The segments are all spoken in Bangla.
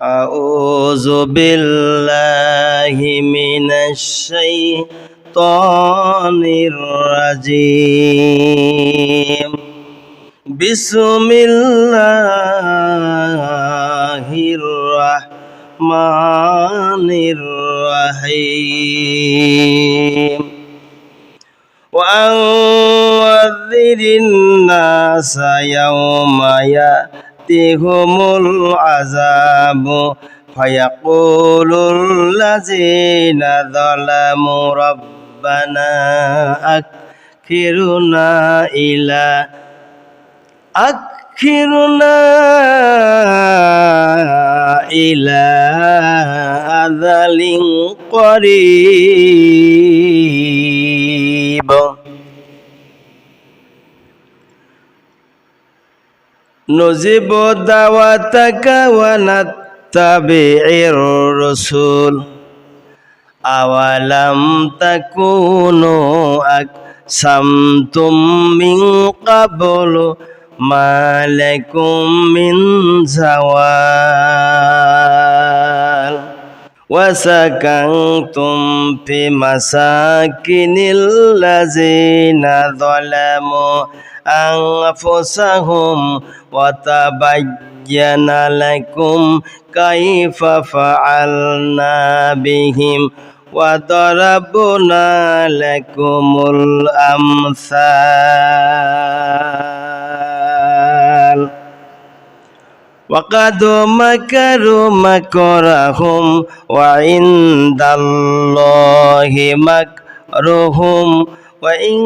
আউযু বিল্লাহি মিনাশ শাইতানির রাজিম। বিসমিল্লাহির রাহমানির রাহিম। ওয়া'আযিরিন নাসা ইয়াওমা ইয়াতিহুমুল আযাবু ফায়াকুলুল লাযিনা যালামু রাব্বানা আখিরনা ইলা আযালিন করিব নুজিব দাওয়াতাকা ওয়া নাত্তাবি'ir রাসূল আওয়ালাম তাকুনু আকসামতুম মিন ক্বাবলু মা লাকুম মিন যাওয়াল ওয়া সাকানতুম ফি মাসাকিনিল লাযিনা যালামু আনফুসাহুম ওয়া তাবায়্যানা লাকুম কাইফা ফাআলনা বিহিম ওয়া দারাবনা লাকুমুল আমসাল ওয়া কাদ মাকারু মাকরাহুম ওয়া ইনদাল্লাহি মাকরুহুম ওয়া ইন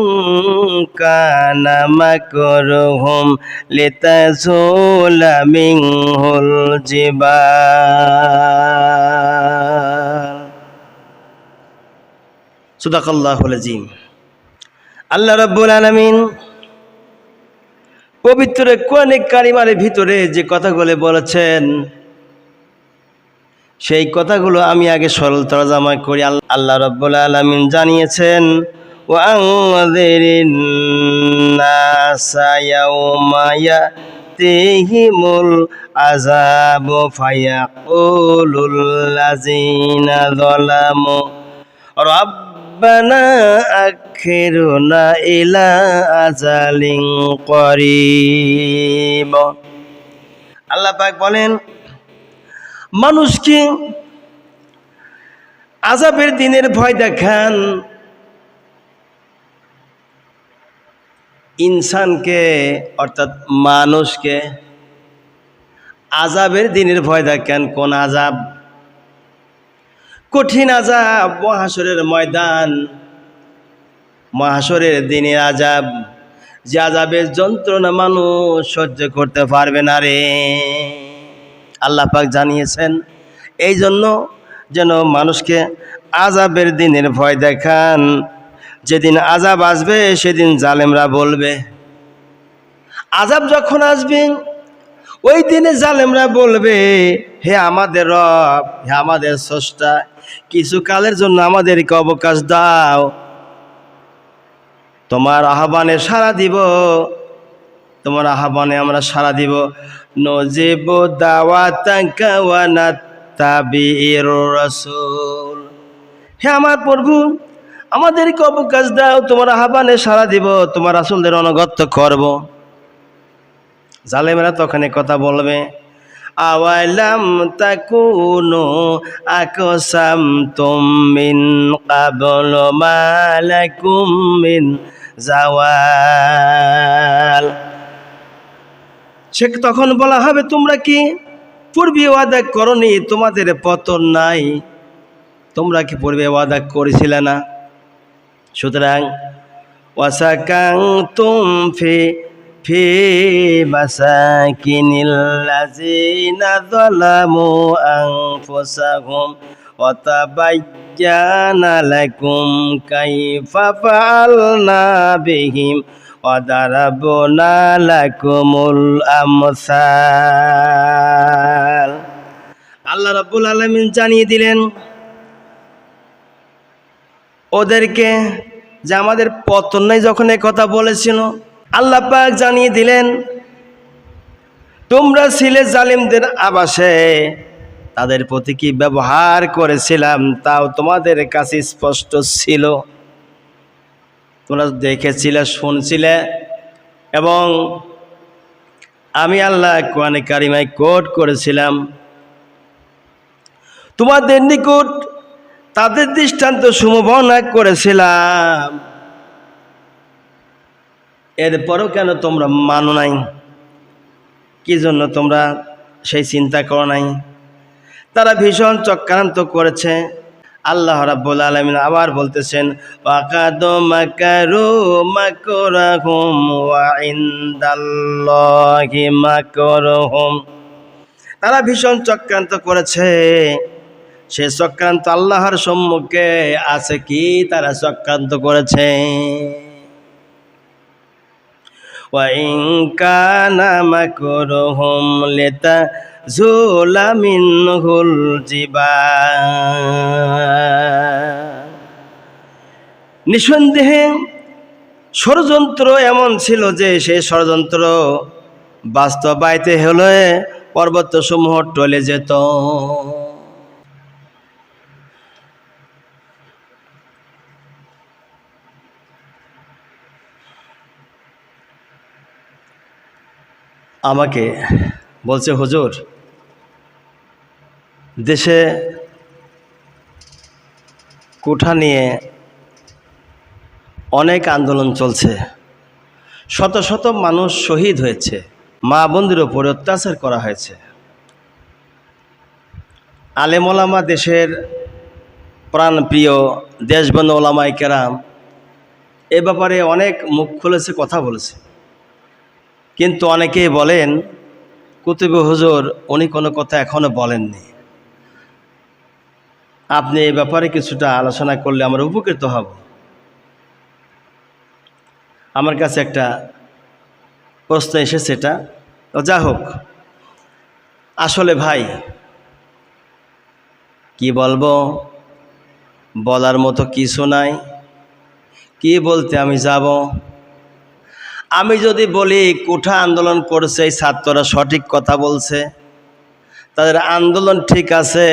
কানা মাকরুহুম লিতাযুলা মিনহুল জিবাল। সাদাকাল্লাহুল আযীম। আল্লাহ রাব্বুল আলামিন পবিত্র কোরআনে কারিমার ভিতরে যে কথাগুলো বলেছেন সেই কথাগুলো আমি আগে সরল তরজমা করি। আল্লাহ রাব্বুল আলামিন জানিয়েছেন ওয়া'আযিরিন নাসা ইয়াওমা ইয়াতিহিমুল আযাবু ফায়াকুলুল লাযিনা যালামু রাব্বানা আখিরনা ইলা আযালিন করিব। আল্লাহ পাক বলেন মানুষকে আযাবের দিনের ভয় দেখান, ইনসানকে অর্থাৎ মানুষকে আযাবের দিনের ভয় দেখান। কোন আযাব? কঠিন আযাব, মহাশরের ময়দান, মহাশরের দিনের আযাব, যে আযাবের যন্ত্রণা মানুষ সহ্য করতে পারবে না রে। আল্লাহ পাক জানিয়েছেন এই জন্য যেন মানুষকে আযাবের দিনের ভয় দেখান। যেদিন আযাব আসবে সেদিন জালেমরা বলবে, আযাব যখন আসবে ওই দিনে জালেমরা বলবে, হে আমাদের রব, হে আমাদের স্রষ্টা, কিছু কালের জন্য আমাদেরকে অবকাশ দাও, তোমার আহ্বানে সাড়া দিব, তোমার আহ্বানে আমরা সাড়া দিব। নজিব দাওয়াতাকা ওয়া নাত্তাবি'ir রাসূল। হে আমার প্রভু, আমাদেরকে অবকাশ দাও, তোমার আহ্বানে সাড়া দিব, তোমার রাসূলদের অনুগত করব। জালেমেরা তখন কথা বলবে, আওয়ালাম তাকুনু আকসামতুম মিন ক্বাবলু মা লাকুম মিন যাওয়াল। সে তখন বলা হবে, তোমরা কি পূর্বে ওয়াদা করনি, তোমাদের পতন নাই, তোমরা কি পূর্বে ওয়াদা করেছিলে না? সুতরাং ওয়াসাকানতুম ফি মাসাকিনিল লাযিনা যালামু আনফুসাহুম ওয়া তাবায়্যানা লাকুম কাইফা ফাআলনা বিহিম ওয়া দারাবনা লাকুমুল আমসাল। আল্লাহ রাব্বুল আলামিন জানিয়ে দিলেন ওদেরকে যে আমাদের পতন নাই। যখন এই কথা বলেছিল আল্লাহ পাক জানিয়ে দিলেন তোমরা ছিলে জালিমদের আবাসে, তাদের প্রতি কি ব্যবহার করেছিলাম তাও তোমাদের কাছে স্পষ্ট ছিল। তোমরা দেখেছিলে, শুনছিলে, এবং আমি আল্লাহ কোরআনে কারিমায় কোট করেছিলাম। তোমাদের নিকট তাদের দৃষ্টান্ত সমূহ বর্ণনা করেছিলাম, এরপরও কেন তোমরা মানো নাই? কি জন্য তোমরা সেই চিন্তা করো নাই? তারা ভীষণ চক্রান্ত করেছে। আল্লাহ রাব্বুল আলামিন আবার বলতেছেন, ওয়াকাদ মাকারু মাকরাহুম ওয়া ইনদাল্লাহি মাকরুহুম। তারা ভীষণ চক্রান্ত করেছে, সে চক্রান্ত আল্লাহর সম্মুখে আছে। কি তারা চক্রান্ত করেছে? ওয়া ইন কানা মাকরুহুম লিতাযুলা মিনহুল জিবাল। নিঃসন্দেহে ষড়যন্ত্র এমন ছিল যে সেই ষড়যন্ত্র বাস্তবায়িত হলে পর্বতসমূহ টলে যেত। আমাকে বলছে, হুজুর, দেশে কোঠা নিয়ে অনেক আন্দোলন চলছে, শত শত মানুষ শহীদ হয়েছে, মা বোনদের উপরে অত্যাচার করা হয়েছে। আলেম ওলামা, দেশের প্রাণপ্রিয় দেশবন্ধু ওলামায়ে কেরাম এ ব্যাপারে অনেক মুখ খুলেছে, কথা বলেছে। কিন্তু অনেকেই বলেন, কুতুবে হুজুর উনি কোনো কথা এখনো বলেননি, আপনি এই ব্যাপারে কিছুটা আলোচনা করলে আমরা উপকৃত হব। আমার কাছে একটা প্রশ্ন এসেছে, এটা যা হোক। আসলে ভাই কি বলবো, বলার মতো কিছু নাই। কি বলতে আমি যাব? আমি যদি বলি কোঠা আন্দোলন করছে, এই ছাত্ররা সঠিক কথা বলছে, তাদের আন্দোলন ঠিক আছে,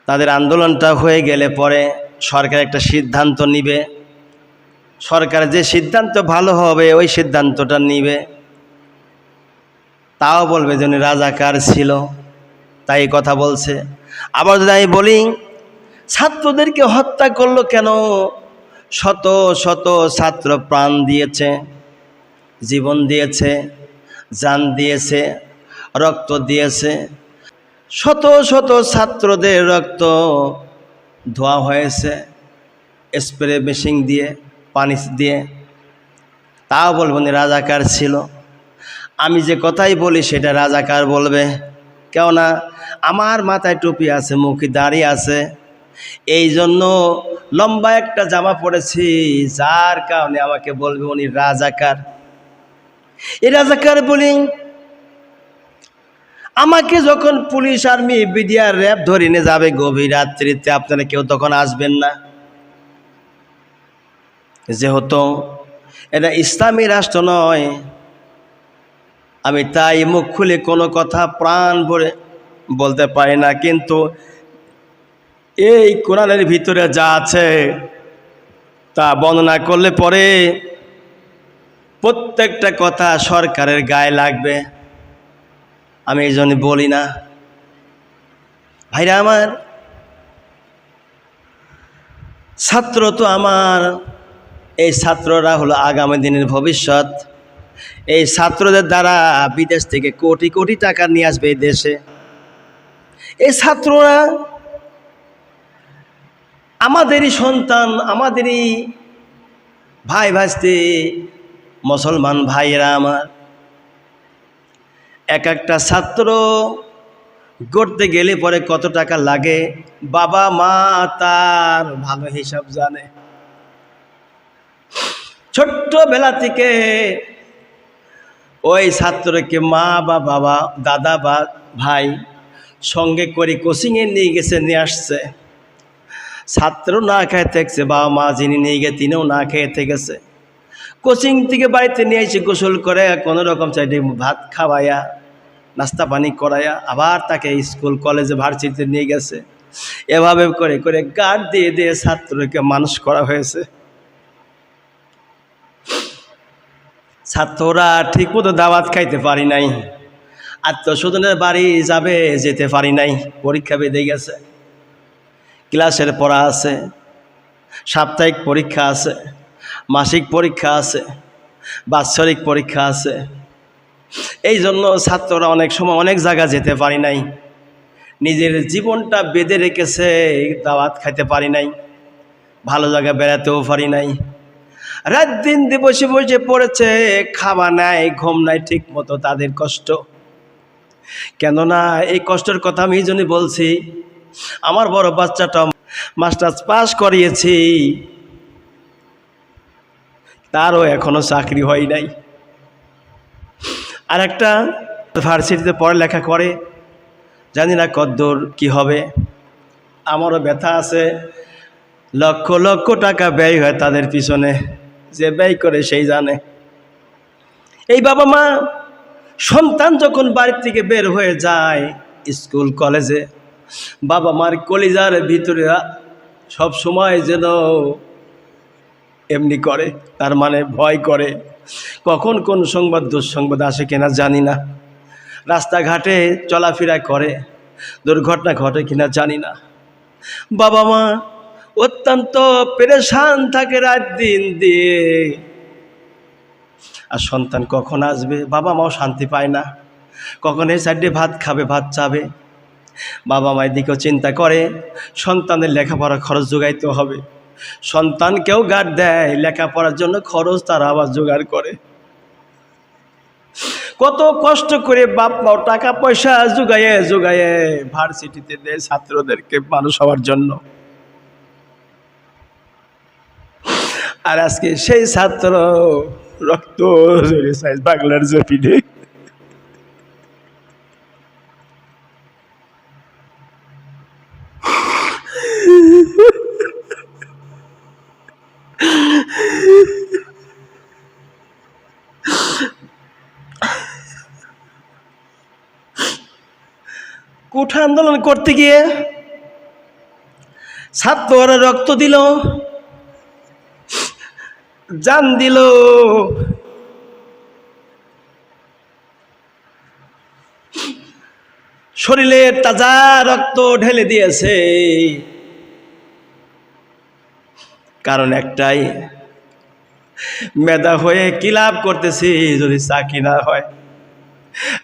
তাদের আন্দোলনটা হয়ে গেলে পরে সরকার একটা সিদ্ধান্ত নিবে, সরকার যে সিদ্ধান্ত ভালো হবে ওই সিদ্ধান্তটা নিবে, তাও বলবে যে উনি রাজাকার ছিল তাই কথা বলছে। আবার যদি আমি বলি ছাত্রদেরকে হত্যা করলো কেন, শত শত ছাত্র প্রাণ দিয়েছে, জীবন দিয়েছে, জান দিয়েছে, রক্ত দিয়েছে, শত শত ছাত্রদের রক্ত ধোয়া হয়েছে স্প্রে মেশিন দিয়ে, পানি দিয়ে, তাও বলবেন রাজাকার ছিল। আমি যে কথাই বলি সেটা রাজাকার বলবে, কেননা আমার মাথায় টুপি আছে, মুখে দাড়ি আছে, এই জন্য লম্বা একটা জামা পরেছি, যার কারণে আমাকে বলবে উনি রাজাকার। এই রাজাকার বলি। আমাকে যখন পুলিশ, আর্মি, বিডিআর, র্যাব ধরে নিয়ে যাবে গভীর রাত্রিতে, আপনারা কেউ তখন আসবেন না, যেহেতু এটা ইসলামী রাষ্ট্র নয়। আমি তাই মুখ খুলে কোনো কথা প্রাণ ভরে বলতে পারি না, কিন্তু এই কোরআনের ভিতরে যা আছে তা বর্ণনা করলে পরে প্রত্যেকটা কথা সরকারের গায়ে লাগবে। আমি এই জন্য বলি না। ভাইরা আমার, ছাত্র তো আমার, এই ছাত্ররা হলো আগামী দিনের ভবিষ্যৎ। এই ছাত্রদের দ্বারা বিদেশ থেকে কোটি কোটি টাকা নিয়ে আসবে এই দেশে। এই ছাত্ররা আমাদেরই সন্তান, আমাদেরই ভাই ভাইস্তি, মুসলমান ভাইয়েরা আমার। এক একটা ছাত্র গড়তে গেলে পরে কত টাকা লাগে বাবা মা তার ভালো হিসাব জানে। ছোট্টবেলা থেকে ওই ছাত্রকে মা বা বাবা, দাদা বা ভাই সঙ্গে করে কোচিংয়ে নিয়ে গেছে, নিয়ে আসছে। ছাত্র না খেয়ে থেকেছে, বাবা মা যিনি নিয়ে গিয়ে তিনিও না খেয়ে থেকেছে। কোচিং থেকে বাড়িতে নিয়ে এসে গোসল করে কোনো রকম চাইতে ভাত খাওয়াইয়া নাস্তা পানি করাইয়া আবার তাকে স্কুল কলেজে ভার্সিটিতে নিয়ে গেছে। এভাবে করে করে গার্ড দিয়ে দিয়ে ছাত্রকে মানুষ করা হয়েছে। ছাত্ররা ঠিক মতো দাওয়াত খাইতে পারি নাই, আত্মস্বজনের বাড়ি যাবে যেতে পারি নাই, পরীক্ষা বেঁধে গেছে। ক্লাসের পড়া আছে, সাপ্তাহিক পরীক্ষা আছে, মাসিক পরীক্ষা আছে, বাৎসরিক পরীক্ষা আছে। এই জন্য ছাত্ররা অনেক সময় অনেক জায়গা যেতে পারি নাই, নিজের জীবনটা বেঁধে রেখেছে, দাওয়াত খাইতে পারি নাই, ভালো জায়গায় বেড়াতেও পারি নাই। রাত দিন দিয়ে বসে বসে পড়েছে, খাওয়া নাই, ঘুম নাই ঠিক মতো, তাদের কষ্ট। কেননা এই কষ্টের কথা আমি এই জন্যই বলছি, আমার বড় বাচ্চাটা মাস্টার্স পাস করিয়েছি, তারও এখনো চাকরি হয় নাই। আর একটা ভার্সিটিতে পড়ালেখা করে, জানি না কদ্দূর কি হবে। আমারও ব্যথা আছে, লক্ষ লক্ষ টাকা ব্যয় হয় তাদের পিছনে, যে ব্যয় করে সেই জানে। এই বাবা মা সন্তান যখন বাড়ি থেকে বের হয়ে যায় স্কুল কলেজে, বাবা মার কলিজার ভিতরে সব সময় যেন এমনি করে, তার মানে ভয় করে, কখন কোন সংবাদ দুঃসংবাদ আসে কিনা জানি না, রাস্তাঘাটে চলাফেরা করে, দুর্ঘটনা ঘটে কিনা জানি না। বাবা মা অত্যন্ত পেরেশান থাকে রাত দিন দিয়ে। আর সন্তান কখন আসবে, বাবা মাও শান্তি পায় না, কখন এই সাইডে ভাত খাবে, ভাত চাবে। বাবা মায়ের দিকেও চিন্তা করে, সন্তানের লেখাপড়া খরচ জোগাইতে হবে, সন্তানকেও গার্ড দেয়, লেখাপড়ার জন্য খরচ তারা আবার জোগাড় করে। কত কষ্ট করে বাপ মাও টাকা পয়সা জোগায়ে জোগায়ে ভার্সিটিতে দেয় ছাত্রদেরকে মানুষ হওয়ার জন্য। আর আজকে সেই ছাত্র রক্ত বাংলার জমিনে। কোঠা আন্দোলন করতে গিয়ে ছাত্ররা রক্ত দিল, জান দিল, শরীরে তাজা রক্ত ঢেলে দিয়েছে। কারণ একটাই, মেধা হয়ে কি লাভ করতেছি যদি চাকরি না হয়।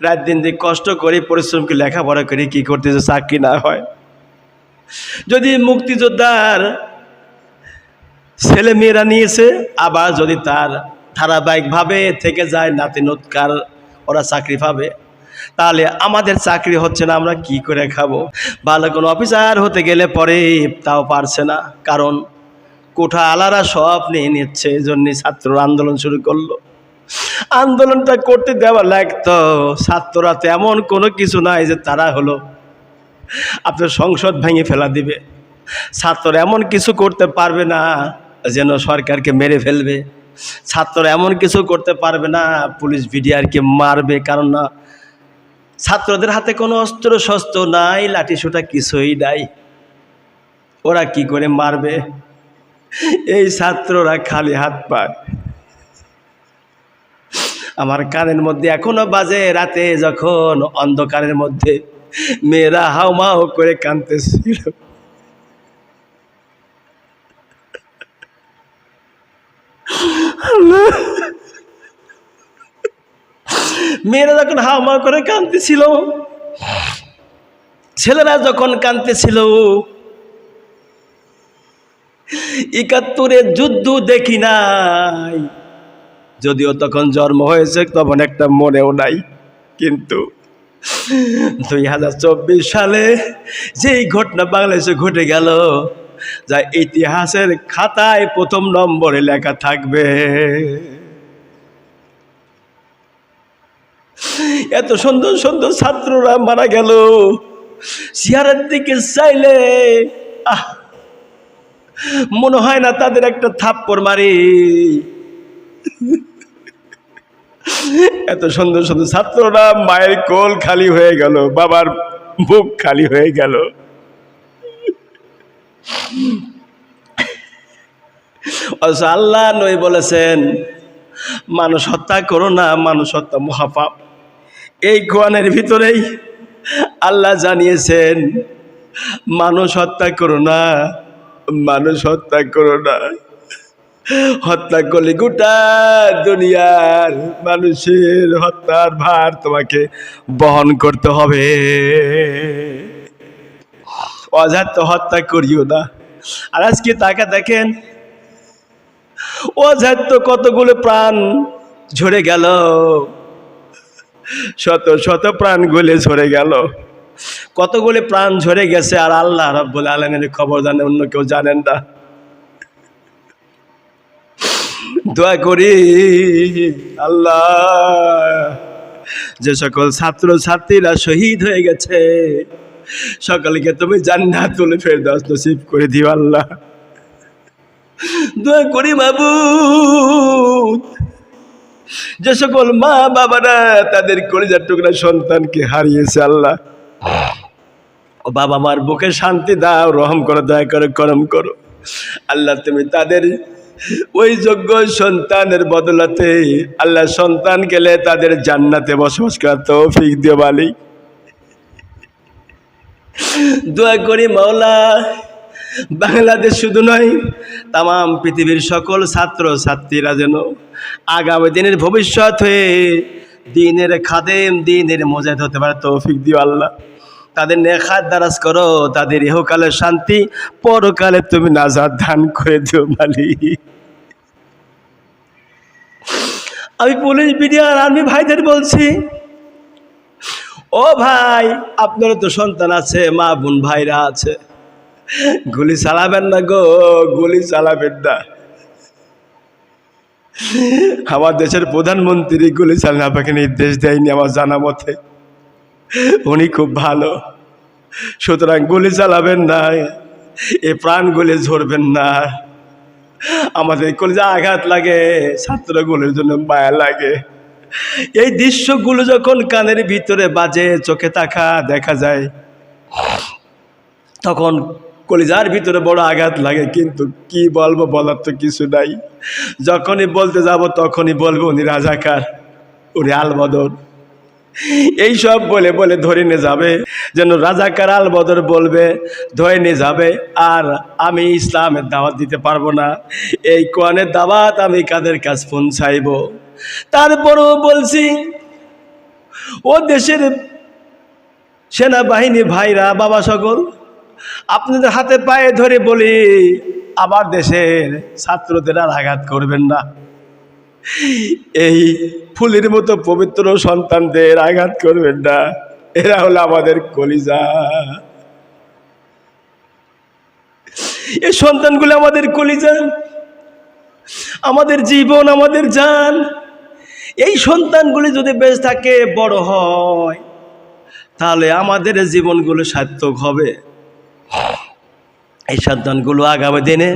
রাত দিন দিয়ে কষ্ট করে পরিশ্রম করে লেখাপড়া করে কি করতেছে, চাকরি না হয়। যদি মুক্তিযোদ্ধার ছেলে মেয়েরা নিয়েছে, আবার যদি তার ধারাবাহিকভাবে থেকে যায় নাতি নৎকার, ওরা চাকরি পাবে, তাহলে আমাদের চাকরি হচ্ছে না, আমরা কি করে খাবো? ভালো কোনো অফিসার হতে গেলে পরে তাও পারছে না, কারণ কোঠা আলারা সব নিয়ে নিচ্ছে। এই জন্যই ছাত্ররা আন্দোলন শুরু করলো। আন্দোলনটা করতে দেওয়া লাগতো, ছাত্ররা তেমন কোনো কিছু নাই যে তারা হলো আপনার সংসদ ভেঙে ফেলা দিবে। ছাত্ররা এমন কিছু করতে পারবে না যেন সরকারকে মেরে ফেলবে, ছাত্ররা এমন কিছু করতে পারবে না পুলিশ বিডিআরকে মারবে, কারণ না ছাত্রদের হাতে কোনো অস্ত্র শস্ত্র নাই, লাঠি সোটা কিছুই নাই, ওরা কি করে মারবে? এই ছাত্ররা খালি হাত পায়। আমার কানের মধ্যে এখনো বাজে, রাতে যখন অন্ধকারের মধ্যে মেয়েরা হাউমাউ করে কাঁদতেছিল, মেয়েরা যখন হাউমাউ করে কাঁদতেছিল, ছেলেরা যখন কাঁদতেছিল, ৭১-এর যুদ্ধ দেখি নাই, যদিও তখন জন্ম হয়েছে, তখন একটা মনেও নাই। কিন্তু 2024 সালে যেই ঘটনা বাংলাদেশে ঘটে গেল, যা ইতিহাসের খাতায় প্রথম নম্বরে লেখা থাকবে। এত সুন্দর সুন্দর ছাত্ররা মারা গেল, চেহারার দিকে চাইলে মনে হয় না তাদের একটা থাপ্পড় মারি। এত সুন্দর সুন্দর ছাত্ররা, মায়ের কোল খালি হয়ে গেল, বাবার বুক খালি হয়ে গেল। আল্লাহ নবী বলেছেন মানুষ হত্যা করো না, মানুষ হত্যা মহাপাপ। এই কোরআনের ভিতরেই আল্লাহ জানিয়েছেন মানুষ হত্যা করো না, মানুষ হত্যা করো না। হত্যা করলে গোটা দুনিয়ার মানুষের হত্যার ভার তোমাকে বহন করতে হবে। অজাত হত্যা করিও না। আর আজকে তাকে দেখেন, অজাত কতগুলো প্রাণ ঝরে গেল, শত শত প্রাণ গুলে ঝরে গেল, কতগুলো প্রাণ ঝরে গেছে। আর আল্লাহ রাব্বুল আলামিনের খবর জানে, অন্য কেউ জানেন না। দোয়া করি আল্লাহ, যে সকল ছাত্র ছাত্রীরা শহীদ হয়ে গেছে সকলকে তুমি জান্নাতুল ফেরদাউস নসিব করে দিও আল্লাহ। দোয়া করি মাবুদ, যে সকল মা বাবারা তাদের কলিজার টুকরা সন্তানকে হারিয়েছে আল্লাহ, ও বাবা মার বুকে শান্তি দাও, রহম করো, দয়া করো, করম করো আল্লাহ। তুমি তাদের ওই যোগ্য সন্তানের বদলাতে আল্লাহ সন্তান গেলে তাদের জান্নাতে বসবাস করার তৌফিক দিও মালিক। দোয়া করি মাওলা, বাংলাদেশ শুধু নয়, তাম পৃথিবীর সকল ছাত্র ছাত্রীরা যেন আগামী দিনের ভবিষ্যৎ হয়ে দ্বীনের খাদেম, দ্বীনের মুজাহিদ হতে পারে তৌফিক দিও আল্লাহ। তাদের নেখাত দারাজ করো, তাদের ইহকালের শান্তি, পরকালে তুমি নাজাত দান করে দিও মালিক। আমি পুলিশ, বিডিআর, আর্মি ভাইদের বলছি, ও ভাই, আপনারও তো সন্তান আছে, মা বোন ভাইরা আছে, গুলি চালাবেন না গো, গুলি চালাবেন না। আমার দেশের প্রধানমন্ত্রী গুলি চালানো আপনাকে নির্দেশ দেয়নি আমার জানা মতে, উনি খুব ভালো। সুতরাং গুলি চালাবেন না, এ প্রাণ গুলি ঝরবেন না। আমাদের কলিজা আঘাত লাগে, ছাত্রগুলোর জন্য মায়া লাগে। এই দৃশ্যগুলো যখন কানের ভিতরে বাজে, চোখে দেখা যায়, তখন কলিজার ভিতরে বড় আঘাত লাগে। কিন্তু কি বলবো, বলার তো কিছু নাই। যখনই বলতে যাব তখনই বলবো উনি রাজাকার, উনি আলবদর, এইসব বলে বলে ধরে নিয়ে যাবে, যেন রাজাকার আলবদর বলবে, ধরে নিয়ে যাবে। আর আমি ইসলামের দাওয়াত দিতে পারবো না, এই কোরআনের দাওয়াত আমি কাদের কাছ পৌঁছাইব। তারপরও বলছি, ও দেশের সেনাবাহিনী ভাইরা, বাবা সকল, আপনাদের হাতে পায়ে ধরে বলি, আমার দেশের ছাত্রদের আর আঘাত করবেন না। এই ফুলের মতো পবিত্র সন্তানদের আঘাত করবেন না। এরা হলো আমাদের কলিজা, এই সন্তানগুলো আমাদের কলিজা, আমাদের জীবন, আমাদের জান। এই সন্তানগুলি যদি বেঁচে থাকে, বড় হয়, তাহলে আমাদের জীবনগুলো সার্থক হবে। এই সন্তানগুলো আগামী দিনে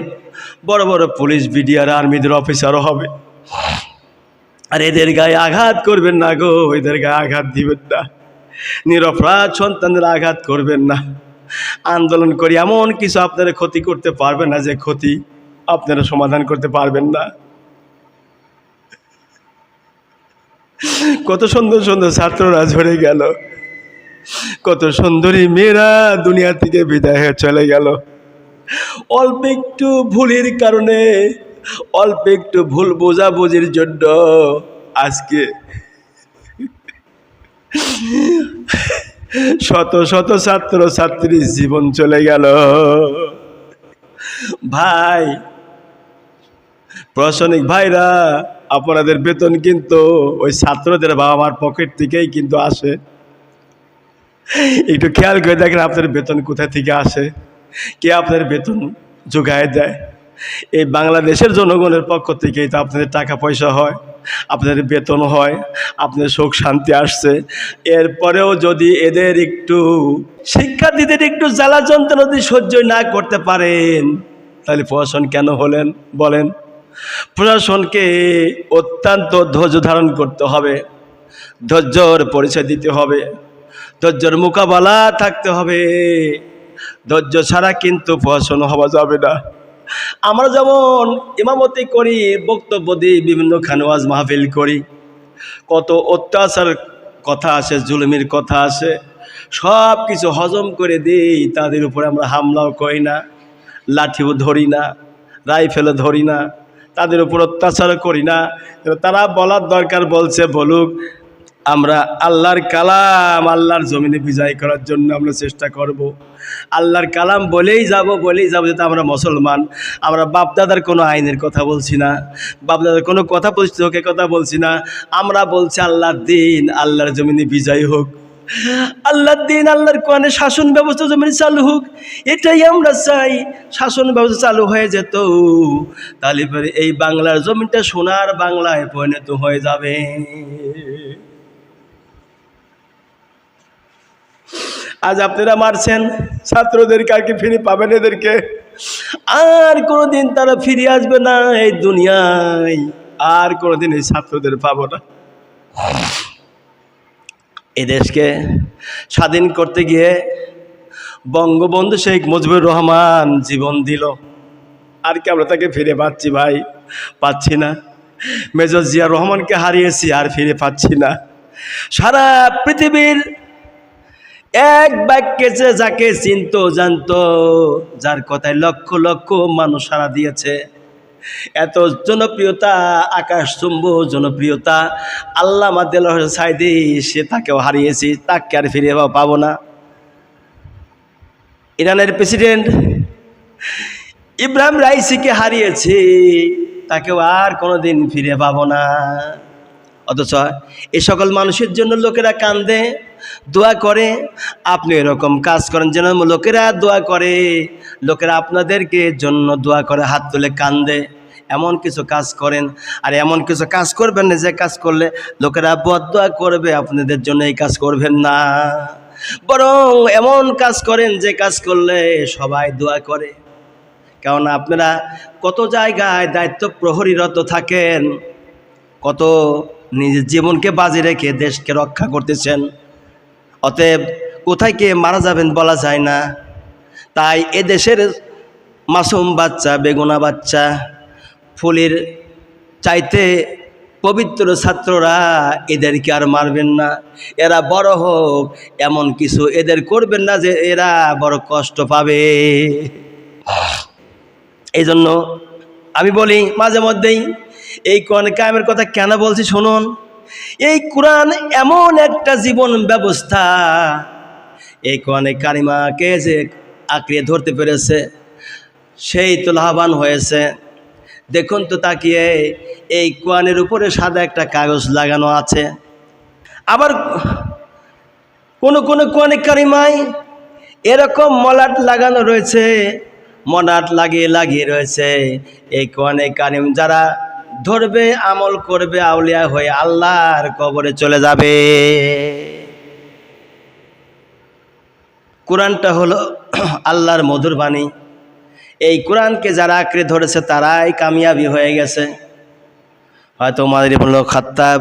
বড় বড় পুলিশ, বিডিআর, আর্মিদের অফিসারও হবে। আর এদের গায়ে আঘাত করবেন না গো, এদের গায়ে আঘাত দিবেন না। নিরপরাধ সন্তানদের আঘাত করবেন না। আন্দোলন করি এমন কিছু আপনারা ক্ষতি করতে পারবেন না যে ক্ষতি আপনারা সমাধান করতে পারবেন না। কত সুন্দর সুন্দর ছাত্ররা ঝরে গেল, কত সুন্দরী মেয়েরা দুনিয়া থেকে বিদায় হয়ে চলে গেল, অল্প একটু ভুলের কারণে, অল্প একটু ভুল বোঝাবুঝির জন্য আজকে শত শত ছাত্র ছাত্রীর জীবন চলে গেল। ভাই, প্রশাসনিক ভাইরা, আপনাদের বেতন কিন্তু ওই ছাত্রদের বাবা মার পকেট থেকেই কিন্তু আসে। একটু খেয়াল করে দেখেন আপনার বেতন কোথা থেকে আসে, কে আপনার বেতন যোগায় দেয়। এই বাংলাদেশের জনগণের পক্ষ থেকেই তো আপনাদের টাকা পয়সা হয়, আপনাদের বেতন হয়, আপনাদের সুখ শান্তি আসছে। এরপরেও যদি এদের একটু, শিক্ষার্থীদের একটু জ্বালা যন্ত্রণা যদি সহ্য না করতে পারেন, তাহলে প্রশাসন কেন হলেন বলেন? প্রশাসনকে অত্যন্ত ধৈর্য ধারণ করতে হবে, ধৈর্যর পরিচয় দিতে হবে, ধৈর্যের মোকাবেলা থাকতে হবে। ধৈর্য ছাড়া কিন্তু প্রশাসন হওয়া যাবে না। আমরা যেমন ইমামতি করি, বক্তব্য দিই, বিভিন্ন খানওয়াজ মাহফিল করি, কত অত্যাচার কথা আসে, জুলুমের কথা আসে, সব কিছু হজম করে দিই। তাদের উপরে আমরা হামলাও করি না, লাঠিও ধরি না, রাইফেলও ধরি না, তাদের উপর অত্যাচার করি না। তারা বলার দরকার বলছে বলুক, আমরা আল্লাহর কালাম আল্লাহর জমিনে বিজয় করার জন্য আমরা চেষ্টা করব। আল্লাহর কালাম বলেই যাব যেটা আমরা মুসলমান। আমরা বাপদাদার কোনো আইনের কথা বলছি না, বাপদাদার কোনো কথা পুস্তকের কথা বলছি না। আমরা বলছি আল্লাহর দিন আল্লাহর জমিনে বিজয় হোক, আল্লাহর দিন আল্লাহর কোরআনের শাসন ব্যবস্থা জমিনে চালু হোক, এটাই আমরা চাই। শাসন ব্যবস্থা চালু হয়ে যেত, তাহলে পরে এই বাংলার জমিনটা সোনার বাংলায় পরিণত হয়ে যাবে। আজ আপনারা মারছেন ছাত্রদেরকে, আর কি ফিরে পাবেন এদেরকে? আর কোনোদিন তারা ফিরে আসবে না এই দুনিয়ায়, আর কোনোদিন এই ছাত্রদের পাবো না। এ দেশকে স্বাধীন করতে গিয়ে বঙ্গবন্ধু শেখ মুজিবুর রহমান জীবন দিল, আর কি আমরা তাকে ফিরে পাচ্ছি? ভাই, পাচ্ছি না। মেজর জিয়া রহমানকে হারিয়েছি, আর ফিরে পাচ্ছি না। সারা পৃথিবীর এক বাক্যে যাকে চিনত জানতো, যার কথায় লক্ষ লক্ষ মানুষ সাড়া দিয়েছে, এত জনপ্রিয়তা, আকাশচুম্ব জনপ্রিয়তা আল্লামা দেলোয়ার হোসেন সাঈদী, সে তাকেও হারিয়েছি, তাকে আর ফিরে পাবো না। ইরানের প্রেসিডেন্ট ইব্রাহিম রাইসিকে হারিয়েছি, তাকেও আর কোনোদিন ফিরে পাবো না। অথচ এই সকল মানুষের জন্য লোকেরা কান্দে, দোয়া করে। আপনি এরকম কাজ করেন যেন লোকেরা দোয়া করে, লোকেরা আপনাদেরকে জন্য দোয়া করে, হাত তুলে কান্দে। এমন কিছু কাজ করেন, আর এমন কিছু কাজ করবেন না যে কাজ করলে লোকেরা বদদোয়া করবে আপনাদের জন্য। এই কাজ করবেন না, বরং এমন কাজ করেন যে কাজ করলে সবাই দোয়া করে। কেননা আপনারা কত জায়গায় দায়িত্ব প্রহরীরত থাকেন, কত নিজের জীবনকে বাজি রেখে দেশকে রক্ষা করতেছেন। অতএব কোথায় কে মারা যাবেন বলা যায় না। তাই এদেশের মাসুম বাচ্চা, বেগুনা বাচ্চা, ফুলের চাইতে পবিত্র ছাত্ররা, এদেরকে আর মারবেন না। এরা বড় হোক, এমন কিছু এদের করবেন না যে এরা বড় কষ্ট পাবে। এই জন্য আমি বলি মাঝে মধ্যেই, এই কোরআন কায়েমের কথা কেন বলছি শুনুন। এই কোরআন এমন একটা জীবন ব্যবস্থা, এই কোরআনে কারিমাকে যে আঁকড়ে ধরতে পেরেছে সেই তো লাভবান হয়েছে। দেখুন তো তাকিয়ে, এই কোরআনের উপরে সাদা একটা কাগজ লাগানো আছে। আবার কোন কোরআনে কারিমায় এরকম মলাট লাগানো রয়েছে, মলাট লাগিয়ে রয়েছে। এই কোরআনে কারিম যারা ধরবে, আমল করবে, আউলিয়া হয়ে আল্লাহর কবরে চলে যাবে। কোরআনটা হলো আল্লাহর মধুর বাণী। এই কোরআনকে যারা আঁকড়ে ধরেছে তারাই কামিয়াবি হয়ে গেছে। হয়তো ওমর ইবনে খাত্তাব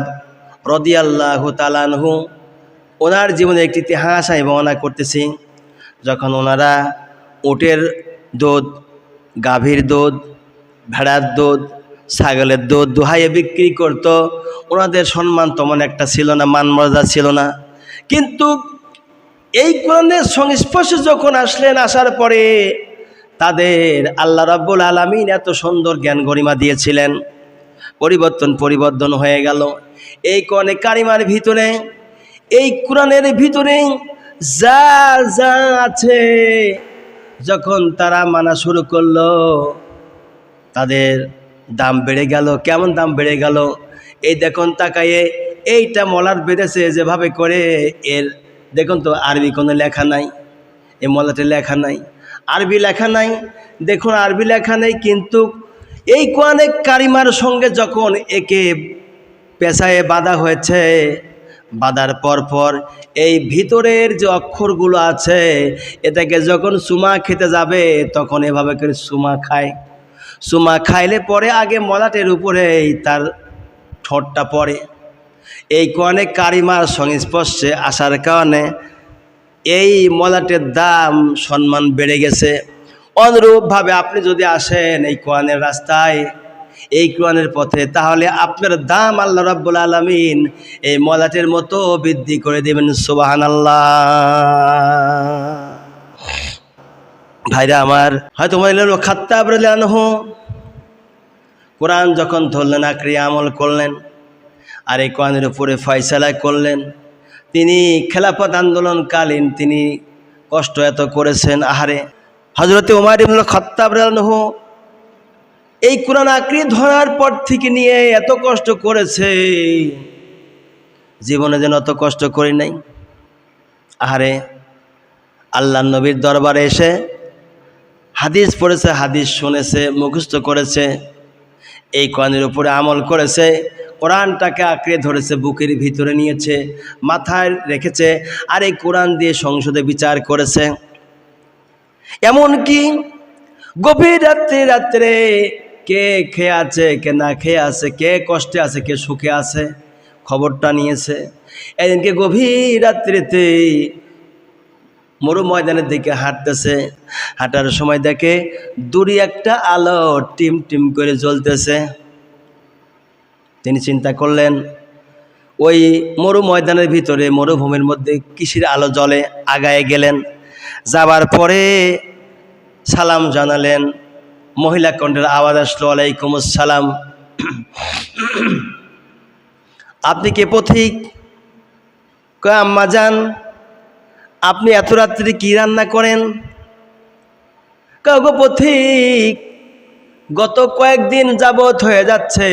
রাদিয়াল্লাহু তাআলা আনহু, ওনার জীবনে একটি ইতিহাস আমি বর্ণনা করতেছি। যখন ওনারা উটের দুধ, গাভীর দুধ, ভেড়ার দুধ, ছাগলের দুধ দোহাইয়ে বিক্রি করত, ওনাদের সম্মান তেমন একটা ছিল না, মান মর্যাদা ছিল না। কিন্তু এই কোরআনের সংস্পর্শে যখন আসলেন, আসার পরে তাদের আল্লাহ রাব্বুল আলামিন এত সুন্দর জ্ঞান গরিমা দিয়েছিলেন, পরিবর্তন হয়ে গেল। এই কোরআনে কারিমার ভিতরে, এই কোরআনের ভিতরে যা যা আছে, যখন তারা মানা শুরু করলো, তাদের দাম বেড়ে গেল। কেমন দাম বেড়ে গেল? এই দেখুন তাকাইয়ে, এইটা মলাট বেঁধেছে যেভাবে করে, এর দেখুন তো আরবি কোনো লেখা নাই, এই মলাটে লেখা নাই, আরবি লেখা নাই। দেখুন আরবি লেখা নেই, কিন্তু এই কোরআনে কারিমার সঙ্গে যখন একে পেশায় বাঁধা হয়েছে, বাঁধার পর এই ভিতরের যে অক্ষরগুলো আছে, এটাকে যখন চুমা খেতে যাবে তখন এভাবে করে চুমা খায়। চুমা খাইলে পরে আগে মলাটের উপরে তার ঠোঁটটা পড়ে। এই কোরআনে কারিমার সংস্পর্শে আসার কারণে এই মলাটের দাম সম্মান বেড়ে গেছে। অনুরূপভাবে আপনি যদি আসেন এই কোরআনের রাস্তায়, এই কোরআনের পথে, তাহলে আপনার দাম আল্লাহ রাব্বুল আলামিন এই মলাটের মতো বৃদ্ধি করে দেবেন। সুবহানাল্লাহ। ভাইরা আমার, হয়তো ওমর খাত্তাব রাদিয়াল্লাহু আনহু কোরআন যখন ধরলেন, আঁকড়ে আমল করলেন, আর এই কোরআনের উপরে ফয়সালা করলেন। তিনি খেলাফত আন্দোলনকালীন তিনি কষ্ট এত করেছেন। আহারে, হযরতে ওমর ইবনে খাত্তাব রাদিয়াল্লাহু আনহু এই কোরআন আঁকড়ে ধরার পর থেকে নিয়ে এত কষ্ট করেছে, জীবনে যেন অত কষ্ট করি নাই। আহারে, আল্লাহর নবীর দরবারে এসে হাদিস পড়েছে, হাদিস শুনেছে, মুখস্থ করেছে, এই কোরআনের উপরে আমল করেছে, কোরআনটাকে আঁকড়ে ধরেছে, বুকের ভিতরে নিয়েছে, মাথায় রেখেছে, আর এই কোরআন দিয়ে সংসদে বিচার করেছে। এমনকি গভীর রাত্রে কে খেয়ে আছে, কে না খেয়ে আছে, কে কষ্টে আছে, কে সুখে আছে, খবরটা নিয়েছে। এদিনকে গভীর রাত্রিতে মরু ময়দানের দিকে হাঁটতেছে, হাঁটার সময় দেখে দূরে একটা আলো টিম টিম করে জ্বলতেছে। তিনি চিন্তা করলেন, ওই মরু ময়দানের ভিতরে, মরুভূমির মধ্যে কিসের আলো জ্বলে? আগায় গেলেন, যাবার পরে সালাম জানালেন। মহিলা কণ্ঠের আওয়াজ আসলো, ওয়ালাইকুম আসসালাম। আপনি কে পথিক? কয়, আম্মা যান, আপনি এত রাত্রে কি রান্না করেন? কাউকে পথিক, গত কয়েকদিন যাবত হয়ে যাচ্ছে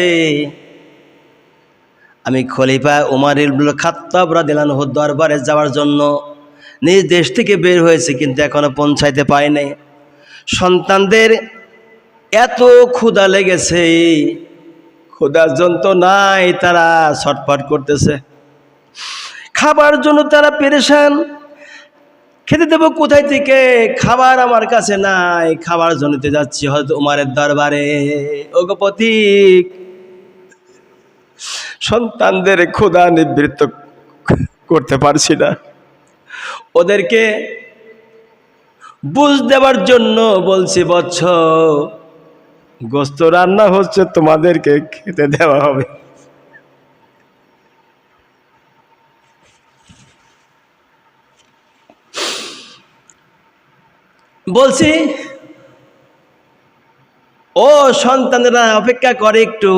আমি খলিফা উমর ইবনে খাত্তাব রাদিয়াল্লাহু আনহুর দরবারে যাওয়ার জন্য নিজ দেশ থেকে বের হয়েছে, কিন্তু এখনো পৌঁছাইতে পারি নাই। সন্তানদের এত ক্ষুধা লেগেছে, ক্ষুধার যন্ত্রণায় তারা ছটফট করতেছে, খাবার জন্য তারা পেরেশান। খেতে দেবো কোথায় থেকে? খাবার আমার কাছে নাই, খাবার জন্য যাচ্ছি হযরত উমরের দরবারে। ওগো পথিক, সন্তানদের ক্ষুধা নিবৃত্ত করতে পারছি না, ওদেরকে বুঝ দেওয়ার জন্য বলছি, বৎস, গোস্ত রান্না হচ্ছে, তোমাদেরকে খেতে দেওয়া হবে। বলছি, ও সন্তানেরা অপেক্ষা করে একটু,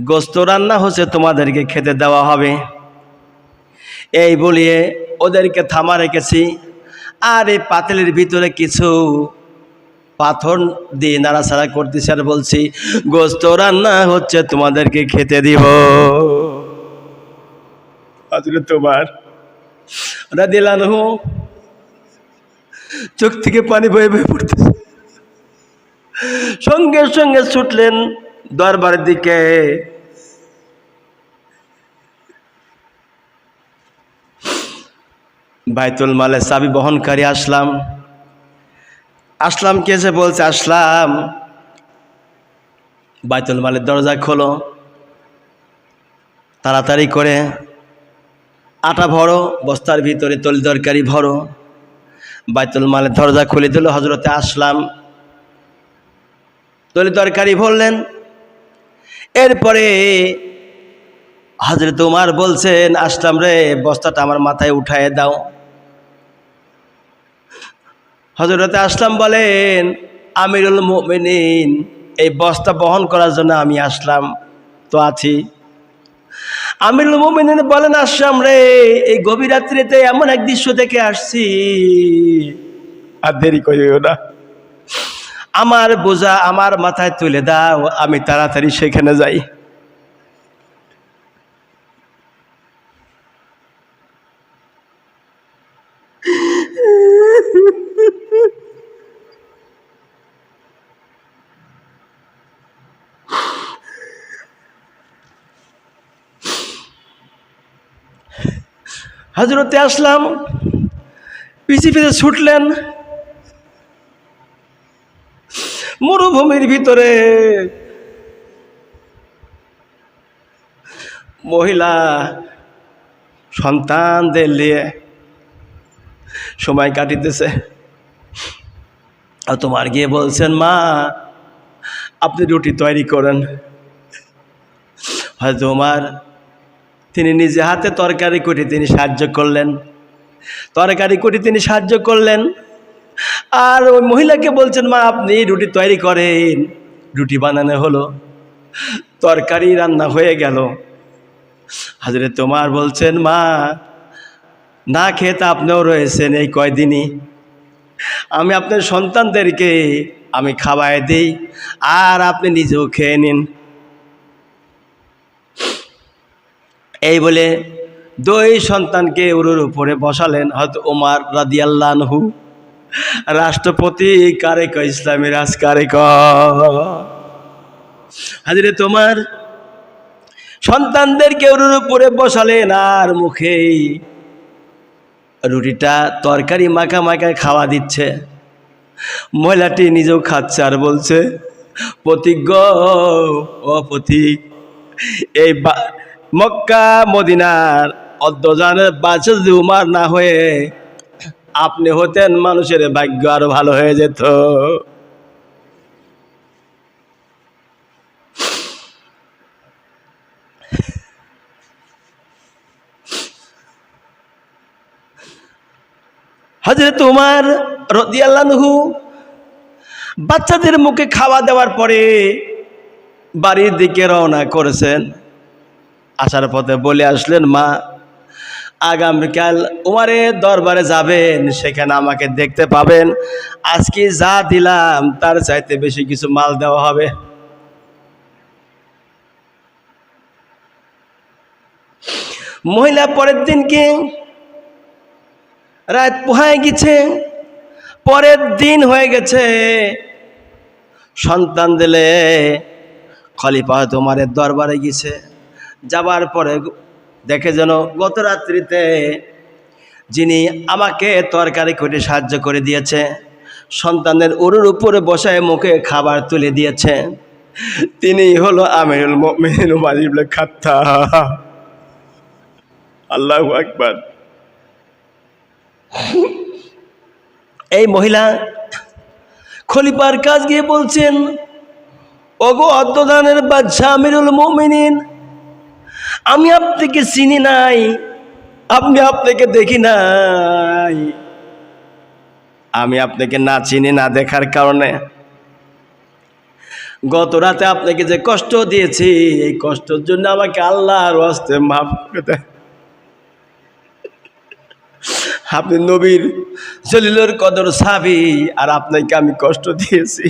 গোস্ত রান্না হচ্ছে, তোমাদেরকে খেতে দেওয়া হবে। এই বলিয়ে ওদেরকে থামা রেখেছি, আর এই পাতিলের ভিতরে কিছু পাথর দিয়ে নাড়াচাড়া করতেছি, আর বলছি, গোস্ত রান্না হচ্ছে, তোমাদেরকে খেতে দিব। হযরত ওমর রাদিয়াল্লাহু আনহু চোখ থেকে পানি বয়ে বয়ে পড়তেছে, সঙ্গে সঙ্গে ছুটলেন দরবারের দিকে। বাইতুল মালের চাবি বহনকারী আসলাম কে এসে বলছে, আসলাম, বাইতুল মালের দরজা খোলো, তাড়াতাড়ি করে আটা ভরো, বস্তার ভিতরে তরি তরকারি ভরো। বাইতুল মালের দরজা খুলে দিল হযরতে আসলাম, তরি তরকারি ভরলেন। এরপরে হযরত ওমর বলছেন, আসলাম রে, বস্তাটা আমার মাথায় উঠায় দাও। হযরতে আসলাম বলেন, আমিরুল মুমিনিন, এই বস্তা বহন করার জন্য আমি আসলাম তো আছি। আমিরুল মুমিনিন বলেন, আসলাম রে, এই গভীর রাত্রিতে এমন এক দৃশ্য দেখে আসছি, আর দেরি করিও না, আমার বোঝা আমার মাথায় তুলে দাও, আমি তাড়াতাড়ি সেখানে যাই। হযরতে আসলাম পিছে পিছে ছুটলেন, মরুভূমির ভিতরে মহিলা সন্তানদের নিয়ে সময় কাটিতেছে। আর তোমার গিয়ে বলছেন, মা আপনি রুটি তৈরি করেন। হয়তো তোমার তিনি নিজে হাতে তরকারি কুটি তিনি সাহায্য করলেন, তরকারি কুটি তিনি সাহায্য করলেন। আর ওই মহিলাকে বলছেন, মা আপনি রুটি তৈরি করেন। রুটি বানানো হলো, তরকারি রান্না হয়ে গেল। হযরত ওমর বলছেন, মা না খেতে আপনিও রয়েছেন এই কয়দিনই, আমি আপনার সন্তানদেরকে আমি খাওয়াই দিই, আর আপনি নিজেও খেয়ে নিন। এই বলে দুই সন্তানকে উরুর উপরে বসালেন। হযরত ওমর রাদিয়াল্লাহু আনহু, রাষ্ট্রপতি কারে কয়, ইসলামী রাজ কারে কয়। হযরত ওমর সন্তানদেরকে উরুর উপরে বসালেন, আর মুখে রুটিটা তরকারি মাখা মাখা খাওয়া দিচ্ছে। মহিলাটি নিজেও খাচ্ছে আর বলছে, পথিক গো, ও পথিক, এই মক্কা মদিনার অদ্দজানের বাদশা যদি উমর না হয়ে আপনি হতেন, মানুষের ভাগ্য আরো ভালো হয়ে যেত। হযরত ওমর রাদিয়াল্লাহু আনহু বাচ্চাদের মুখে খাওয়া দেওয়ার পরে বাড়ির দিকে রওনা করেছেন। আসার পথে বলে আসলেন, মা আগামীকাল ওমরের দরবারে যাবেন, সেখানে আমাকে দেখতে পাবেন। আজকে যা দিলাম তার চাইতে বেশি কিছু মাল দেওয়া হবে। মহিলা পরের দিনকে রাত পোহায় গেছে, পরের দিন হয়ে গেছে, সন্তান দিলে খলিফা ওমরের দরবারে গেছে। যাবার পরে দেখে যেন গত রাত্রিতে যিনি আমাকে তরকারি করে সাহায্য করে দিয়েছে, সন্তানের উরুর উপরে বসায় মুখে খাবার তুলে দিয়েছে, তিনি হলো আমিরুল মুমিনিন উমর ইবনে খাত্তাব। আল্লাহু আকবার। এই মহিলা খলিফার কাছে গিয়ে বলছেন, ওগো অদ্দদানের বাদশা আমিরুল মুমিনিন, আমি আপনাকে চিনি নাই, আপনি আপনাকে দেখি নাই। আমি আপনাকে না চিনি না দেখার কারণে গত রাতে আপনাকে যে কষ্ট দিয়েছি, এই কষ্টের জন্য আমাকে আল্লাহর ওয়াস্তে মাফ করে দেন। আপনি নবীর জলিলুল কদর সাহাবী, আর আপনাকে আমি কষ্ট দিয়েছি।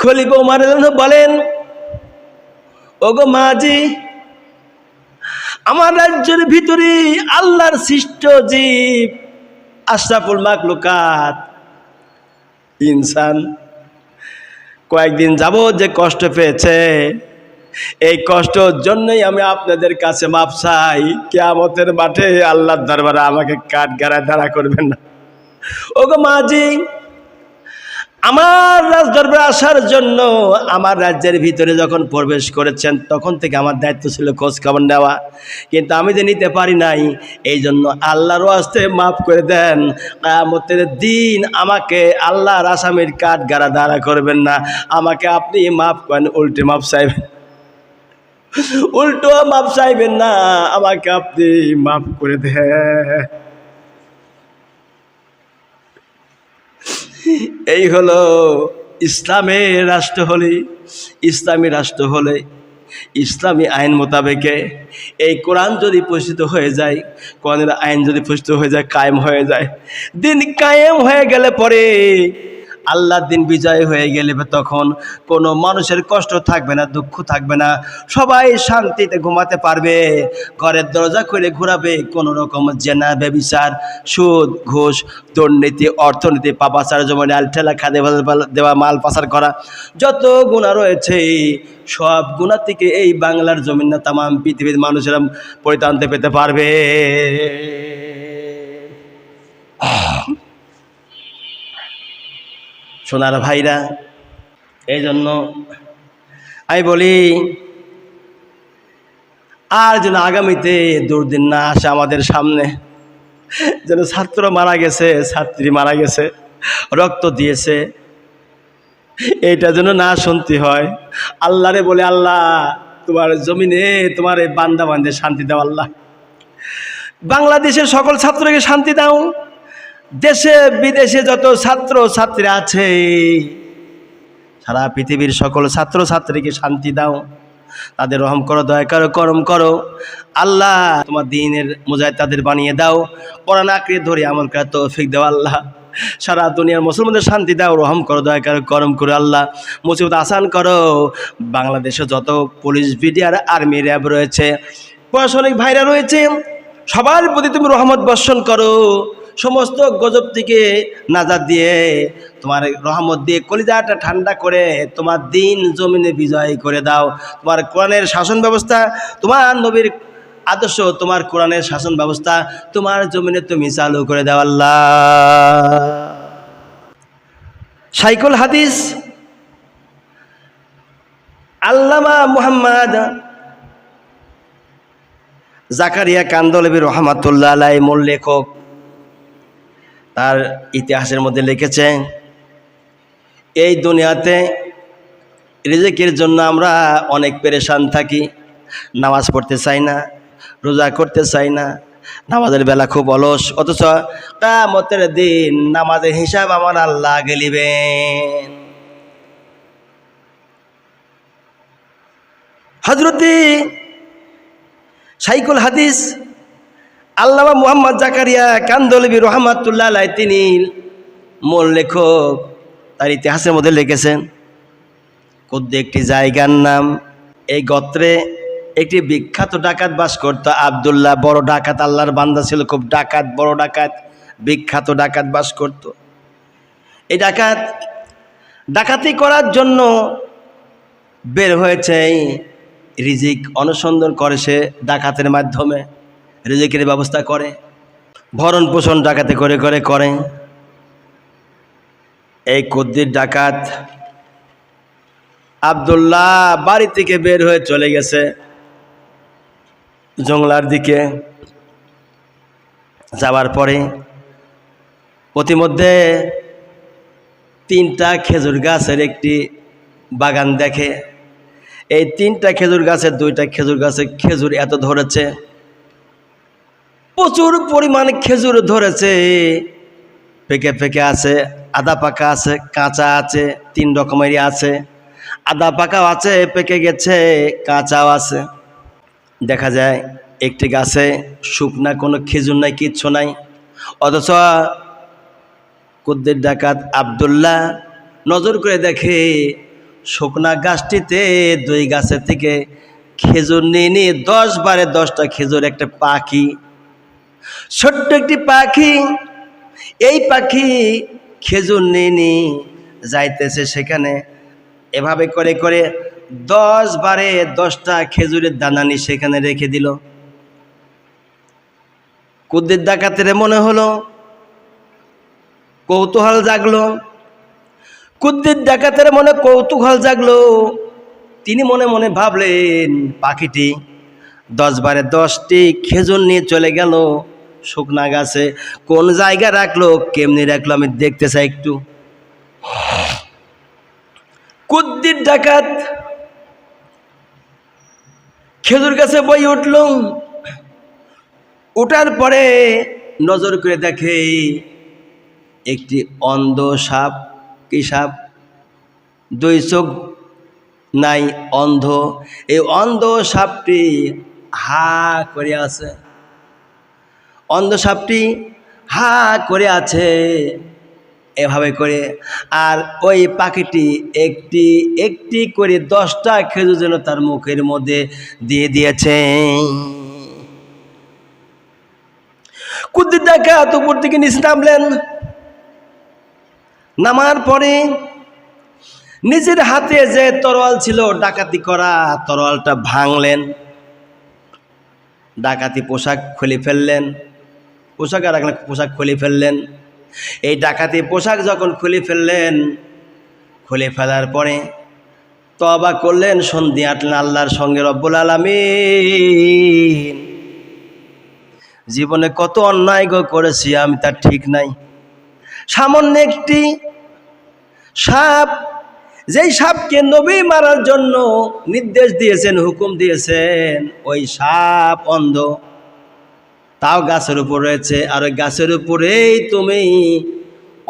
খলিফা ওমর বলেন, ওগো মাজি, আমার রাজ্যের ভিতরে আল্লাহর সৃষ্ট জীব আশরাফুল মাখলুকাত ইনসান কয়েকদিন যাবত যে কষ্ট পেয়েছে, এই কষ্টের জন্যই আমি আপনাদের কাছে মাপ চাই। কিয়ামতের মাঠে আল্লাহর দরবারে আমাকে কাঠগড়ায় দাঁড়া করবেন না। ওগো মাজি, আমার রাজ দরবারে আসার জন্য আমার রাজ্যের ভিতরে যখন প্রবেশ করেছেন, তখন থেকে আমার দায়িত্ব ছিল খোঁজ খবর নেওয়া, কিন্তু আমি যে নিতে পারি নাই। এই জন্য আল্লাহর ওয়াস্তে মাফ করে দেন। কিয়ামতের দিন আমাকে আল্লাহর আসামির কাঠগড়ায় দাঁড়া করবেন না, আমাকে আপনি মাফ করেন, উল্টে মাফ চাইবেন, উল্টো মাফ চাইবেন না, আমাকে আপনি মাফ করে দেন। এই হলো ইসলামের রাষ্ট্র হলে, ইসলামী রাষ্ট্র হলে ইসলামী আইন মোতাবেকে এই কোরআন যদি প্রতিষ্ঠিত হয়ে যায়, কোরআনের আইন যদি প্রতিষ্ঠিত হয়ে যায়, কায়েম হয়ে যায়, দিন কায়েম হয়ে গেলে পরে আল্লাহর দিন বিজয় হয়ে গেলে তখন কোনো মানুষের কষ্ট থাকবে না, দুঃখ থাকবে না, সবাই শান্তিতে ঘুমাতে পারবে, ঘরের দরজা খুলে ঘোরাবে। কোনো রকম জেনা, ব্যভিচার, সুদ, ঘুষ, দুর্নীতি, অর্থনীতি, পাপাচার, জমানে আলঠেলা, খাদে দেওয়া, মাল পাচার করা, যত গুনাহ রয়েছে সব গুনাহ থেকে এই বাংলার জমিন না তামাম পৃথিবীর মানুষেরা পরিত্রাণ পেতে পারবে। সোনার ভাইরা, এই জন্য আমি বলি আর যেন আগামীতে দুর্দিন না আসে আমাদের সামনে, যেন ছাত্র মারা গেছে, ছাত্রী মারা গেছে, রক্ত দিয়েছে, এইটা যেন না শুনতে হয়। আল্লাহরে বলে, আল্লাহ তোমার জমিনে তোমার এই বান্দা বান্দে শান্তি দাও। আল্লাহ বাংলাদেশের সকল ছাত্রকে শান্তি দাও, দেশে বিদেশে যত ছাত্র ছাত্রী আছে সারা পৃথিবীর সকল ছাত্র ছাত্রীকে শান্তি দাও, তাদের রহম করো, দয়া করো, করম করো। আল্লাহ তোমার দ্বীনের মুজাহিদ তাদের বানিয়ে দাও, কোরআন আঁকড়ে ধরে আমল করার তৌফিক দাও। আল্লাহ সারা দুনিয়ার মুসলমানদের শান্তি দাও, রহম করো, দয়া করো, করম করো। আল্লাহ মুসিবত আসান করো। বাংলাদেশে যত পুলিশ, বিডিআর, আর্মি, র্যাব রয়েছে, প্রশাসনিক ভাইরা রয়েছে, সবার প্রতি তুমি রহমত বর্ষণ করো। সমস্ত গজব থেকে নাজাত দিয়ে তোমার রহমত দিয়ে কলিজাটা ঠান্ডা করে তোমার দিন জমিনে বিজয় করে দাও। তোমার কোরআনের শাসন ব্যবস্থা, তোমার নবীর আদর্শ, তোমার কোরআনের শাসন ব্যবস্থা তোমার জমিনে তুমি চালু করে দাও। আল্লাহ শাইখুল হাদিস আল্লামা মুহাম্মদ জাকারিয়া কান্দলবী রহমাতুল্লাহ আলাইহি মূল লেখক, তার ইতিহাসের মধ্যে লিখেছে, এই দুনিয়াতে রিজিকের জন্য আমরা অনেক পেরেশান থাকি, নামাজ পড়তে চাই না, রোজা করতে চাই না, নামাজের বেলা খুব অলস, অথচ কিয়ামতের দিন নামাজের হিসাব আমার আল্লাহ আগে নেবেন। হযরতে শাইখুল হাদিস আল্লামা মুহাম্মদ জাকারিয়া কান্দলবী রহমাতুল্লাহ আলাইহি তিনি মূল লেখক, তার ইতিহাসের মধ্যে লিখেছেন, কুদ্দে একটি জায়গার নাম, এই গোত্রে একটি বিখ্যাত ডাকাত বাস করত, আব্দুল্লাহ, বড় ডাকাত, আল্লাহর বান্দা ছিল, খুব ডাকাত, বড় ডাকাত, বিখ্যাত ডাকাত বাস করত। এই ডাকাত ডাকাতি করার জন্য বের হয়েছে, রিজিক অনুসন্ধান করে, সে ডাকাতের মাধ্যমে রিজিকের ব্যবস্থা করে, ভরণ পোষণ ডাকাতি করে করে করে। এই কুদ্দির ডাকাত আব্দুল্লাহ বাড়ি থেকে বের হয়ে চলে গেছে জংলার দিকে। যাওয়ার পরে প্রতিমধ্যে 3টা খেজুর গাছের একটি বাগান দেখে। এই 3টা খেজুর গাছের 2টা খেজুর গাছে খেজুর এত ধরেছে, প্রচুর পরিমাণ খেজুর ধরেছে, পেকে পেকে আছে, আদা পাকা আছে, কাঁচা আছে, 3 রকমেরই আছে, আদা পাকাও আছে, পেকে গেছে, কাঁচাও আছে। দেখা যায় একটি গাছে শুকনা কোনো খেজুর নাই, কিচ্ছু নাই, অথচ কুদ্দের ডাকাত আব্দুল্লাহ নজর করে দেখে শুকনা গাছটিতে 2 গাছের থেকে খেজুর নিয়ে নিয়ে 10 বারে 10টা খেজুর। একটা পাখি, ছোট্ট একটি পাখি, এই পাখি খেজুর নিয়ে নিয়ে যাইতেছে সেখানে, এভাবে করে করে 10 বারে 10টা খেজুরের দানা নিয়ে সেখানে রেখে দিল। কুদ্দের ডাকাতের মনে হলো, কৌতূহল জাগলো, কুদ্দের ডাকাতের মনে কৌতূহল জাগলো। তিনি মনে মনে ভাবলেন, পাখিটি 10 বারে 10টি খেজুর নিয়ে চলে গেল শুকনা গাছে, কোন জায়গা রাখলো, কেমনি রাখলো, আমি দেখতে চাই একটু। কুদ্দির ডাকাত খেজুর গাছে বই উঠল, উঠার পরে নজর করে দেখে একটি অন্ধ সাপ। কি সাপ? 2 চোখ নাই, অন্ধ। এই অন্ধ সাপটি হা করে আছে, অন্ধ সাপটি হা করে আছে এভাবে করে। আর ওই পাখিটি একটি একটি করে 10টা খেজুর যেন তার মুখের মধ্যে দিয়ে দিয়েছে। কুদ্দির ডাকাত উপর থেকে নিচে নামলেন, নামার পরে নিজের হাতে যে তরোয়াল ছিল ডাকাতি করা, তরোয়ালটা ভাঙলেন, ডাকাতি পোশাক খুলে ফেললেন, পোশাক আর পোশাক খুলে ফেললেন। এই ডাকাতি পোশাক যখন খুলে ফেললেন, খুলে ফেলার পরে তওবা করলেন, সন্ধি আটলেন আল্লাহর সঙ্গে। রব্বুল আলামিন, জীবনে কত অন্যায় করেছি আমি, তার ঠিক নাই। সামান্য একটি সাপ, যেই সাপকে নবী মারার জন্য নির্দেশ দিয়েছেন, হুকুম দিয়েছেন, ওই সাপ অন্ধ, তাও গাছের উপর রয়েছে। আর ওই গাছের উপরেই তুমি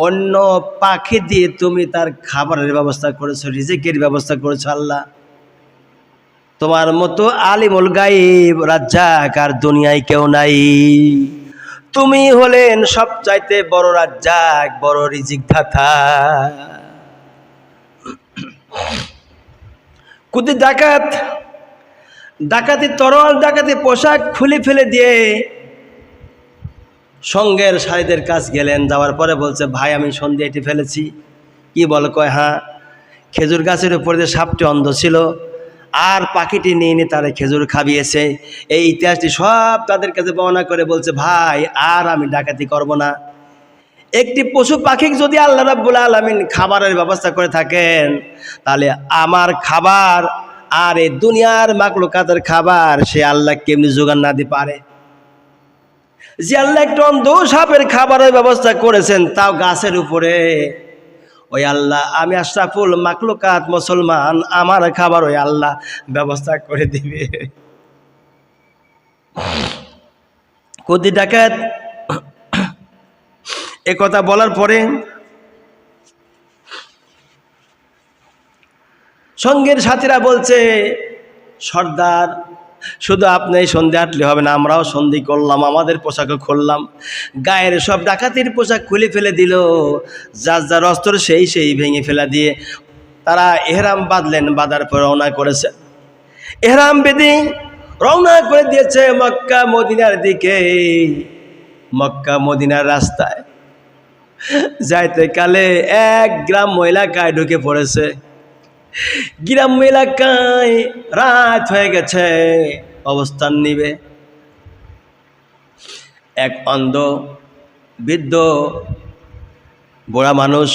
অন্য পাখি দিয়ে তুমি তার খাবারের ব্যবস্থা করেছো, রিজিকের ব্যবস্থা করেছো। আল্লাহ, তোমার মতো আলিমুল গায়ব রাজ্জাক আর দুনিয়ায় কেউ নাই। তুমি হলেন সবচাইতে বড় রাজ্জাক, বড় রিজিক দাতা। কুদি ডাকাত, ডাকাতি তরোয়াল, ডাকাতি পোশাক খুলে ফেলে দিয়ে সঙ্গের সাথীদের কাছ গেলেন। যাওয়ার পরে বলছে, ভাই আমি সন্ধি এটি ফেলেছি। কি বল? কয় হ্যাঁ, খেজুর গাছের উপরে যে সাপটি অন্ধ ছিল আর পাখিটি নিয়ে নিয়ে তারা খেজুর খাবিয়েছে, এই ইতিহাসটি সব তাদের কাছে বর্ণনা করে বলছে, ভাই আর আমি ডাকাতি করব না। একটি পশু পাখি যদি আল্লাহ রাব্বুল আলামিন খাবারের ব্যবস্থা করে থাকেন, তাহলে আমার খাবার আর এই দুনিয়ার মাকলুকাতের খাবার সে আল্লাহ কেমনি জোগান না দিতে পারে? যে আল্লাহ একটা অন্ধ সাপের খাবারের ব্যবস্থা করেছেন, তাও গাছের উপরে, ওই আল্লাহ, আমি আশরাফুল মাকলুকাত মুসলমান, আমার খাবার ওই আল্লাহ ব্যবস্থা করে দিবে। কুদি ডাকাত এ কথা বলার পরে সঙ্গের সাথীরা বলছে, সর্দার, শুধু আপনি সন্ধি আটলে হবে না, আমরাও সন্ধি করলাম, আমাদের পোশাকও খুললাম। গায়ের সব ডাকাতির পোশাক খুলে ফেলে দিল, যার যার অস্ত্র সেই ভেঙে ফেলা দিয়ে তারা এহরাম বাঁধলেন। বাঁধার পর রওনা করেছে, এহরাম বেঁধে রওনা করে দিয়েছে মক্কা মদিনার দিকে। মক্কা মদিনার রাস্তায় যাইতে কালে এক গ্রাম্য এলাকায় ঢুকে পড়েছে। গ্রাম্য এলাকায় রাত হয়ে গেছে, অবস্থান নিবে। এক অন্ধ বৃদ্ধ বুড়া মানুষ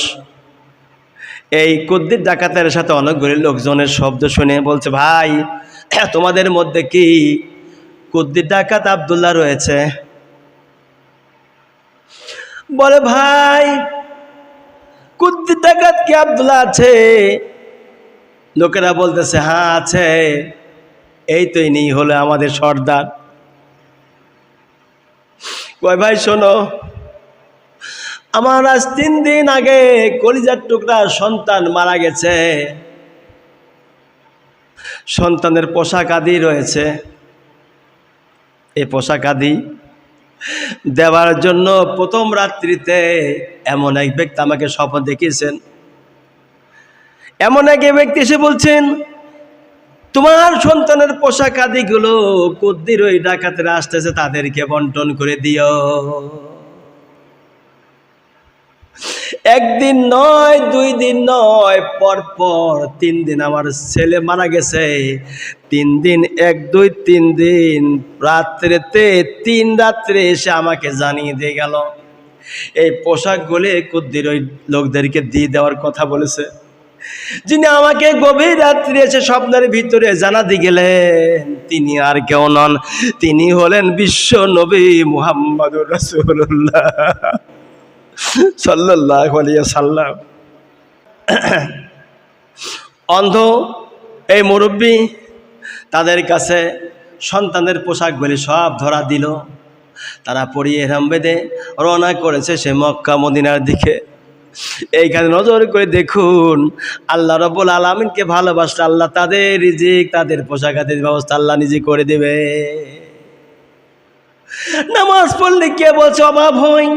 এই কুদ্দির ডাকাতের সাথে অনেকগুলি লোকজনের শব্দ শুনে বলছে, ভাই তোমাদের মধ্যে কি কুদ্দির ডাকাত আব্দুল্লাহ রয়েছে? বলে, ভাই কুদ্দির ডাকাত কি আব্দুল্লাহ আছে? লোকেরা বলতেছে, হ্যাঁ আছে, এই তো ইনি হলো আমাদের সর্দার। কয়, ভাই শোনো, আমার আজ 3 দিন আগে কলিজার টুকরা সন্তান মারা গেছে। সন্তানের পোশাক আদি রয়েছে, এই পোশাক আদি দেওয়ার জন্য প্রথম রাত্রিতে এমন এক ব্যক্তি আমাকে স্বপ্ন দেখিয়েছেন। এমন এক ব্যক্তি এসে বলছেন, তোমার সন্তানের পোশাক আদিগুলো কুদ্দির ওই ডাকাতেরা আসতেছে, তাদেরকে বন্টন করে দিও। একদিন নয়, 2 দিন নয়, পর 3 দিন আমার ছেলে মারা গেছে। 3 দিন, 1, 2, 3 দিন, রাত্রেতে 3 রাত্রে এসে আমাকে জানিয়ে দিয়ে গেল এই পোশাকগুলি কুদ্দির ওই লোকদেরকে দিয়ে দেওয়ার কথা বলেছে। যিনি আমাকে গভীর রাত্রে এসে স্বপ্নের ভিতরে জানা দিয়ে গেলেন, তিনি আর কেউ নন, তিনি হলেন বিশ্ব নবী মুহাম্মদুর রাসূলুল্লাহ সাল্লাল্লাহু আলাইহি সাল্লাম। অন্ধ এই মুরব্বী তাদের কাছে সন্তানের পোশাকগুলি সব ধরা দিল। তারা পরিয়ে এহরাম বেঁধে রওনা করেছে সে মক্কা মদিনার দিকে। এইখানে নজর করে দেখুন, আল্লাহ রাব্বুল আলামিনকে ভালোবাসলে আল্লাহ তাদের রিজিক, তাদের পোশাক আদির ব্যবস্থা আল্লাহ নিজে করে দেবে। নামাজ পড়লে কে বলছে অভাব হয়,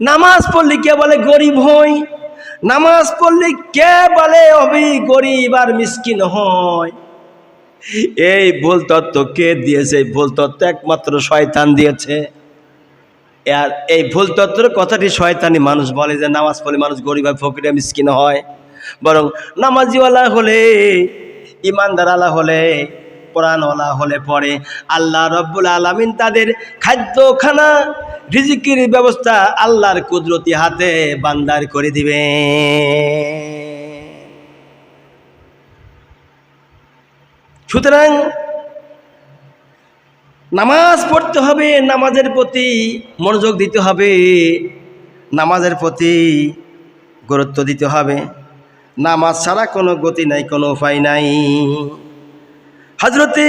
নামাজ পড়লে কে বলে গরিব হয়, নামাজ পড়লে কে বলে অভি গরিব আর মিসকিন হয়। এই ভুল তত্ত্ব কে দিয়েছে? এই ভুল তত্ত্ব একমাত্র শয়তান দিয়েছে। আর এই ভুল তত্ত্বের কথাটি শয়তানি মানুষ বলে যে নামাজ পড়লে মানুষ গরিব হয়, ফকির হয়, মিসকিন হয়। বরং নামাজিওয়ালা হলে, ইমানদারওয়ালা হলে, কোরআনওয়ালা হলে পরে আল্লাহ রাব্বুল আলামিন তাদের খাদ্যখানা, রিজিকের ব্যবস্থা আল্লাহর কুদরতি হাতে বান্দার করে দিবে। সুতরাং নামাজ পড়তে হবে, নামাজের প্রতি মনোযোগ দিতে হবে, নামাজের প্রতি গুরুত্ব দিতে হবে। নামাজ ছাড়া কোনো গতি নাই, কোনো উপায় নাই। হযরতে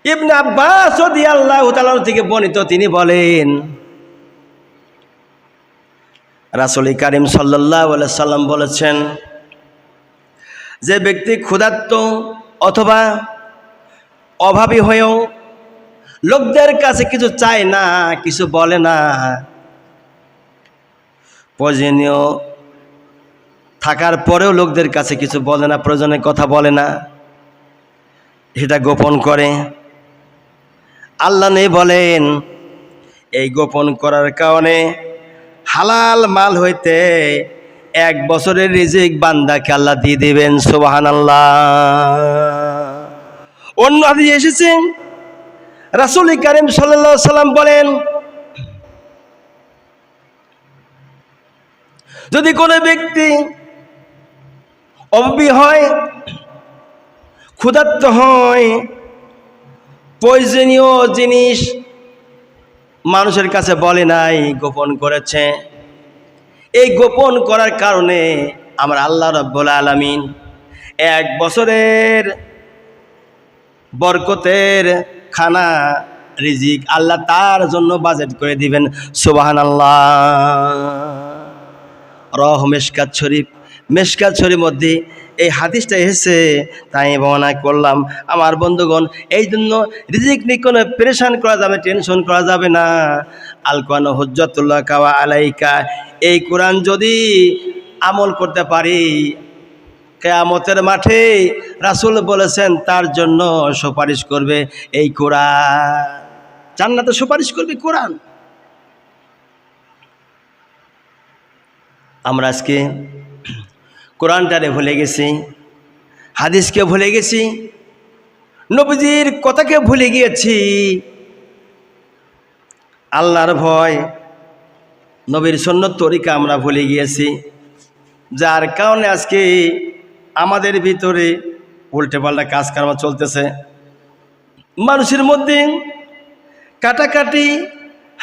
ইবনে আব্বাস রাদিয়াল্লাহু তাআলা থেকে বর্ণিত, তিনি বলেন রাসূল কারীম সাল্লাল্লাহু আলাইহি সাল্লাম বলেছেন, যে ব্যক্তি ক্ষুধার্ত অথবা অভাবী হয়েও লোকদের কাছে কিছু চায় না, কিছু বলে না, প্রয়োজনীয় থাকার পরেও লোকদের কাছে কিছু বলে না, প্রয়োজনের কথা বলে না, সেটা গোপন করে, আল্লাহ নেই বলেন এই গোপন করার কারণে হালাল মাল হইতে 1 বছরের রিজিক বান্দাকে আল্লাহ দিয়ে দিবেন। সুবহানাল্লাহ। অন্য হাদিসে এসেছে রাসূল কারীম সাল্লাল্লাহু আলাইহি সাল্লাম বলেন, যদি কোনো ব্যক্তি অভাবী হয়, ক্ষুধার্ত হয়, প্রয়োজনীয় জিনিস মানুষের কাছে বলে নাই, গোপন করেছে, এই গোপন করার কারণে আমরা আল্লাহ রাব্বুল আলামিন 1 বছরের বরকতের খানা রিজিক আল্লাহ তার জন্য বাজেট করে দিবেন। সুবহানাল্লাহ। রহ মিশকাত শরীফ, মিশকাত শরীফের মধ্যে এই হাদিসটা এসেছে, তাই বর্ণনা করলাম। আমার বন্ধুগণ, এই জন্য রিজিক নিয়ে কোনো পেরেশান করা যাবে, টেনশন করা যাবে না। আল কোরআন হুজ্জাতুল্লাহ ওয়া আলাইকা, এই কোরআন যদি আমল করতে পারি, কিয়ামতের মাঠে রাসূল বলেছেন তার জন্য সুপারিশ করবে এই কোরআন, জান্নাতে সুপারিশ করবে কোরআন। আমরা আজকে কোরআনটারে ভুলে গেছি, হাদিসকে ভুলে গেছি, নবীজির কথাকে ভুলে গিয়েছি, আল্লাহর ভয়, নবীর সুন্নত তরিকা আমরা ভুলে গিয়েছি, যার কারণে আজকে আমাদের ভিতরে উল্টেপাল্টা কাজকর্ম চলতেছে, মানুষের মধ্যে কাটাকাটি,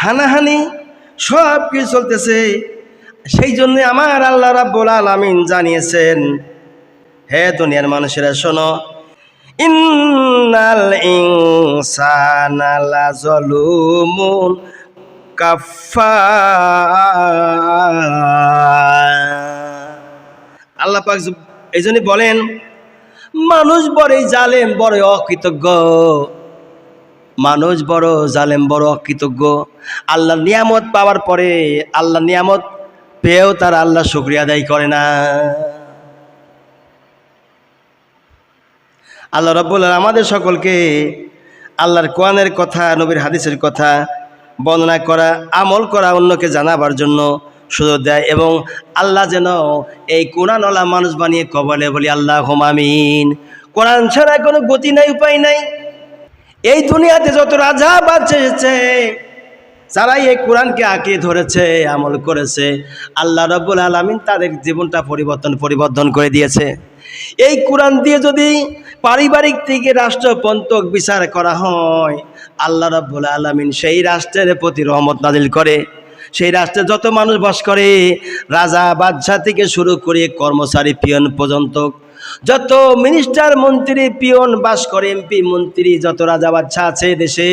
হানাহানি সব কিছু চলতেছে। সেই জন্য আমার আল্লাহ রাব্বুল আলামিন জানিয়েছেন, হে দুনিয়ার মানুষেরা শোনো, ইন্নাল ইনসানা লাযালুমুন কাফফার। আল্লাহ পাক এই জন্য বলেন, মানুষ বড়ই জালেম, বড় অকৃতজ্ঞ, মানুষ বড় জালেম, বড় অকৃতজ্ঞ। আল্লাহর নিয়ামত পাওয়ার পরে, আল্লাহর নিয়ামত পেয়েও তারা আল্লাহ শুকরিয়া আদায় করে না। আল্লাহ রাব্বুল আলামিন আমাদের সকলকে আল্লাহর কোরআনের কথা, নবীর হাদিসের কথা বর্ণনা করা, আমল করা, অন্যকে জানাবার জন্য সুযোগ দেয়, এবং আল্লাহ যেন এই কোরআনওয়ালা মানুষ বানিয়ে কবলে বলি আল্লাহুম্মা আমিন। কোরআন ছাড়া কোনো গতি নাই, উপায় নাই। এই দুনিয়াতে যত রাজা বাদশা এসেছে, যারাই এই কোরআনকে আঁকড়ে ধরেছে, আমল করেছে, আল্লাহ রাব্বুল আলামিন তাদের জীবনটা পরিবর্তন করে দিয়েছে। এই কোরআন দিয়ে যদি পারিবারিক থেকে রাষ্ট্রপন্থক বিচার করা হয়, আল্লাহ রাব্বুল আলামিন সেই রাষ্ট্রের প্রতি রহমত নাজিল করে। সেই রাষ্ট্রে যত মানুষ বাস করে, রাজা বাদশা থেকে শুরু করে কর্মচারী পিয়ন পর্যন্ত, যত মিনিস্টার মন্ত্রী পিয়ন বাস করে, এমপি মন্ত্রী, যত রাজা বাদশা আছে দেশে,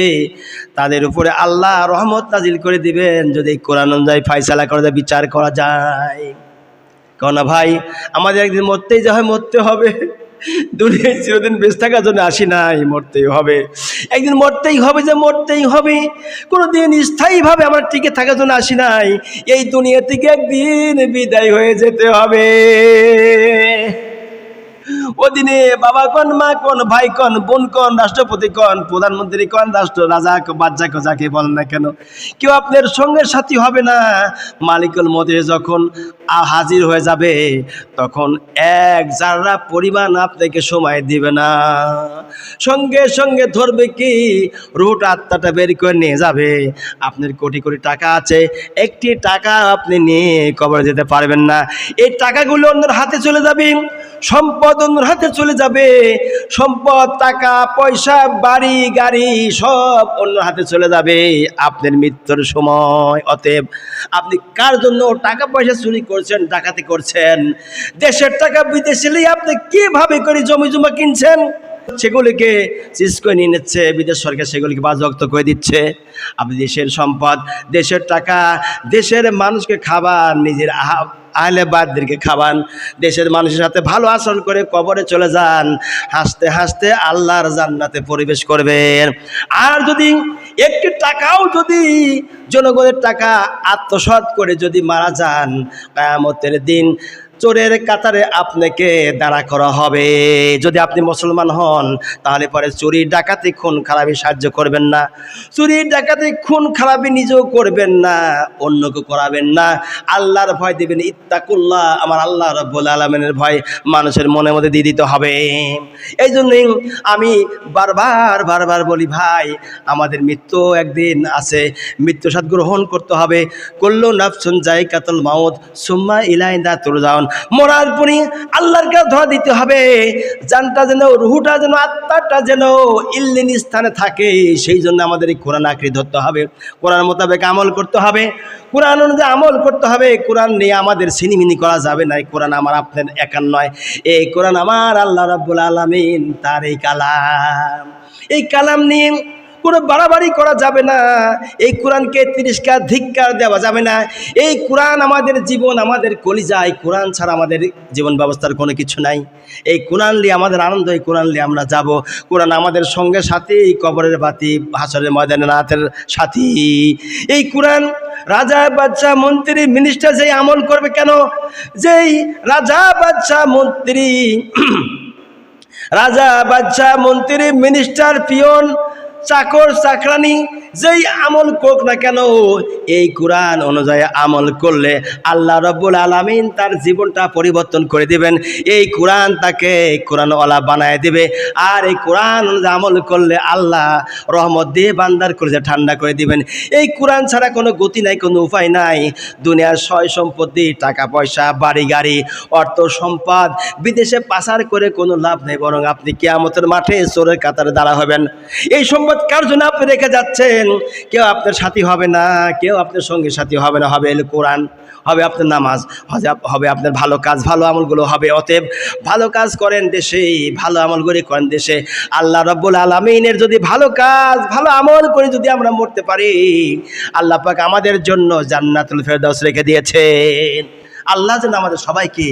তাদের উপরে আল্লাহ রহমত নাজিল করে দিবেন যদি কোরআন অনুযায়ী ফায়সালা করা যায়, বিচার করা যায়। কেননা ভাই, আমাদের একদিন মরতেই যা হয়, মরতে হবে। দুনিয়ায় চিরদিন বেঁচে থাকার জন্য আসি নাই, মরতেই হবে, একদিন মরতেই হবে, যে মরতেই হবে। কোনোদিন স্থায়ীভাবে আমরা টিকে থাকার জন্য আসি নাই, এই দুনিয়া থেকে একদিন বিদায় হয়ে যেতে হবে। ওদিনে বাবা কন, মা কন, ভাই কন, বোন কন, রাষ্ট্রপতি কন, প্রধানমন্ত্রী কন, রাষ্ট্র রাজা বাদশা যাকে বলেন না কেন, কেউ আপনার সঙ্গে সাথী হবে না। মালিকুল মউত যখন হাজির হয়ে যাবে, তখন এক যারা পরিমাণ আপনাকে সময় দিবে না, সঙ্গে সঙ্গে ধরবে কি, রুট আত্মাটা বের করে নিয়ে যাবে। আপনার কোটি কোটি টাকা আছে, একটি টাকা আপনি নিয়ে কবরে যেতে পারবেন না। এই টাকাগুলো অন্যের হাতে চলে যাবে, সম্পদ অন্য অন্যের হাতে চলে যাবে, সম্পদ, টাকা পয়সা, বাড়ি গাড়ি সব অন্যের হাতে চলে যাবে আপনার মৃত্যুর সময়। অতএব আপনি কার জন্য টাকা পয়সা চুরি করছেন, ডাকাতি করছেন? দেশের টাকা বিদেশে নিয়ে আপনি কিভাবে করে জমি জমা কিনছেন, সেগুলিকে সিজ করে নিয়ে নিচ্ছে বিদেশ সরকার, সেগুলিকে বাজেয়াপ্ত করে দিচ্ছে। আপনি দেশের সম্পদ, দেশের টাকা, দেশের মানুষকে খাবার, নিজের আহলে বাদদেরকে খাবান, দেশের মানুষের সাথে ভালো আচরণ করে কবরে চলে যান, হাসতে হাসতে আল্লাহর জান্নাতে প্রবেশ করবেন। আর যদি একটি টাকাও যদি জনগণের টাকা আত্মসাৎ করে যদি মারা যান, কিয়ামতের দিন চোরের কাতারে আপনাকে দাঁড়া করা হবে। যদি আপনি মুসলমান হন তাহলে পরে চুরি ডাকাতি খুন খারাপি সাহায্য করবেন না, চুরি ডাকাতি খুন খারাপি নিজেও করবেন না, অন্যকে করাবেন না, আল্লাহর ভয় দিবেন। ইত্তাকুল্লাহ, আমার আল্লাহ রাব্বুল আলামিনের ভয় মানুষের মনের মধ্যে দিয়ে দিতে হবে। এই জন্যই আমি বারবার বলি, ভাই আমাদের মৃত্যু একদিন আছে, মৃত্যু স্বাদ গ্রহণ করতে হবে। কুল্লু নাফসুন যায়কাতুল মাউত সুম্মা ইলাইনা তুরজাউন। মরার পরে আল্লাহর কাছে ধোয়া দিতে হবে, জানটা যেন, রুহুটা যেন, আত্মাটা যেন ইল্লিন স্থানে থাকে। সেই জন্য আমাদের এই কোরআন আঁকড়ে ধরতে হবে, কোরআন মোতাবেক আমল করতে হবে, কোরআন অনুযায়ী আমল করতে হবে। কোরআন নিয়ে আমাদের সিনিমিনি করা যাবে না। এই কোরআন আমার আপনার একার নয়, এই কোরআন আমার আল্লাহ রাব্বুল আলামিন তার এই কালাম। এই কালাম নিয়ে কোনো বাড়াবাড়ি করা যাবে না, এই কোরআনকে তিরস্কার ধিক্কার দেওয়া যাবে না। এই কোরআন আমাদের জীবন, আমাদের কলিজা। এই কোরআন ছাড়া আমাদের জীবন ব্যবস্থার কোনো কিছু নাই। এই কোরআন নিয়ে আমাদের আনন্দ, এই কোরআন নিয়ে আমরা যাব। কোরআন আমাদের সঙ্গে সাথী, কবরের বাতি, হাসরের ময়দানে নাতের সাথী। এই কোরআন রাজা বাদশা মন্ত্রী মিনিস্টার যেই আমল করবে, কেন? যেই রাজা বাদশা মন্ত্রী রাজা বাদশা মন্ত্রী মিনিস্টার পিয়ন চাকর চাকরানি যেই আমল করুক না কেন, এই কোরআন অনুযায়ী আমল করলে আল্লাহ রাব্বুল আলামিন তার জীবনটা পরিবর্তন করে দিবেন। এই কোরআন তাকে কোরআনওয়ালা বানায় দিবে। আর এই কোরআন অনুযায়ী আমল করলে আল্লাহ রহমত দিয়ে বান্দার কলিজা ঠান্ডা করে দিবেন। এই কোরআন ছাড়া কোনো গতি নাই, কোনো উপায় নাই। দুনিয়ার সয় সম্পত্তি, টাকা পয়সা, বাড়ি গাড়ি, অর্থ সম্পদ বিদেশে পাচার করে কোনো লাভ নেই, বরং আপনি কিয়ামতের মাঠে চোরের কাতারে দাঁড়া হবেন। এই সম্পদ কার জন্য আপনি রেখে যাচ্ছেন? কেউ আপনার সাথী হবে না, কেউ আপনার সঙ্গী সাথী হবে না। হবে এল কোরআন, হবে আপনার নামাজ, হবে আপনার ভালো কাজ, ভালো আমলগুলো হবে। অতএব ভালো কাজ করেন দেশে, ভালো আমলগুলি করেন দেশে। আল্লাহ রাব্বুল আলামিনের যদি ভালো কাজ, ভালো আমল করে যদি আমরা মরতে পারি, আল্লাহ পাক আমাদের জন্য জান্নাতুল ফেরদাউস রেখে দিয়েছেন। আল্লাহ যেন আমাদের সবাইকে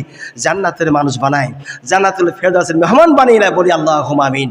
জান্নাতের মানুষ বানায়, জান্নাতুল ফেরদাউসের মেহমান বানিয়ে নেয়। বলি আল্লাহুম্মা আমিন।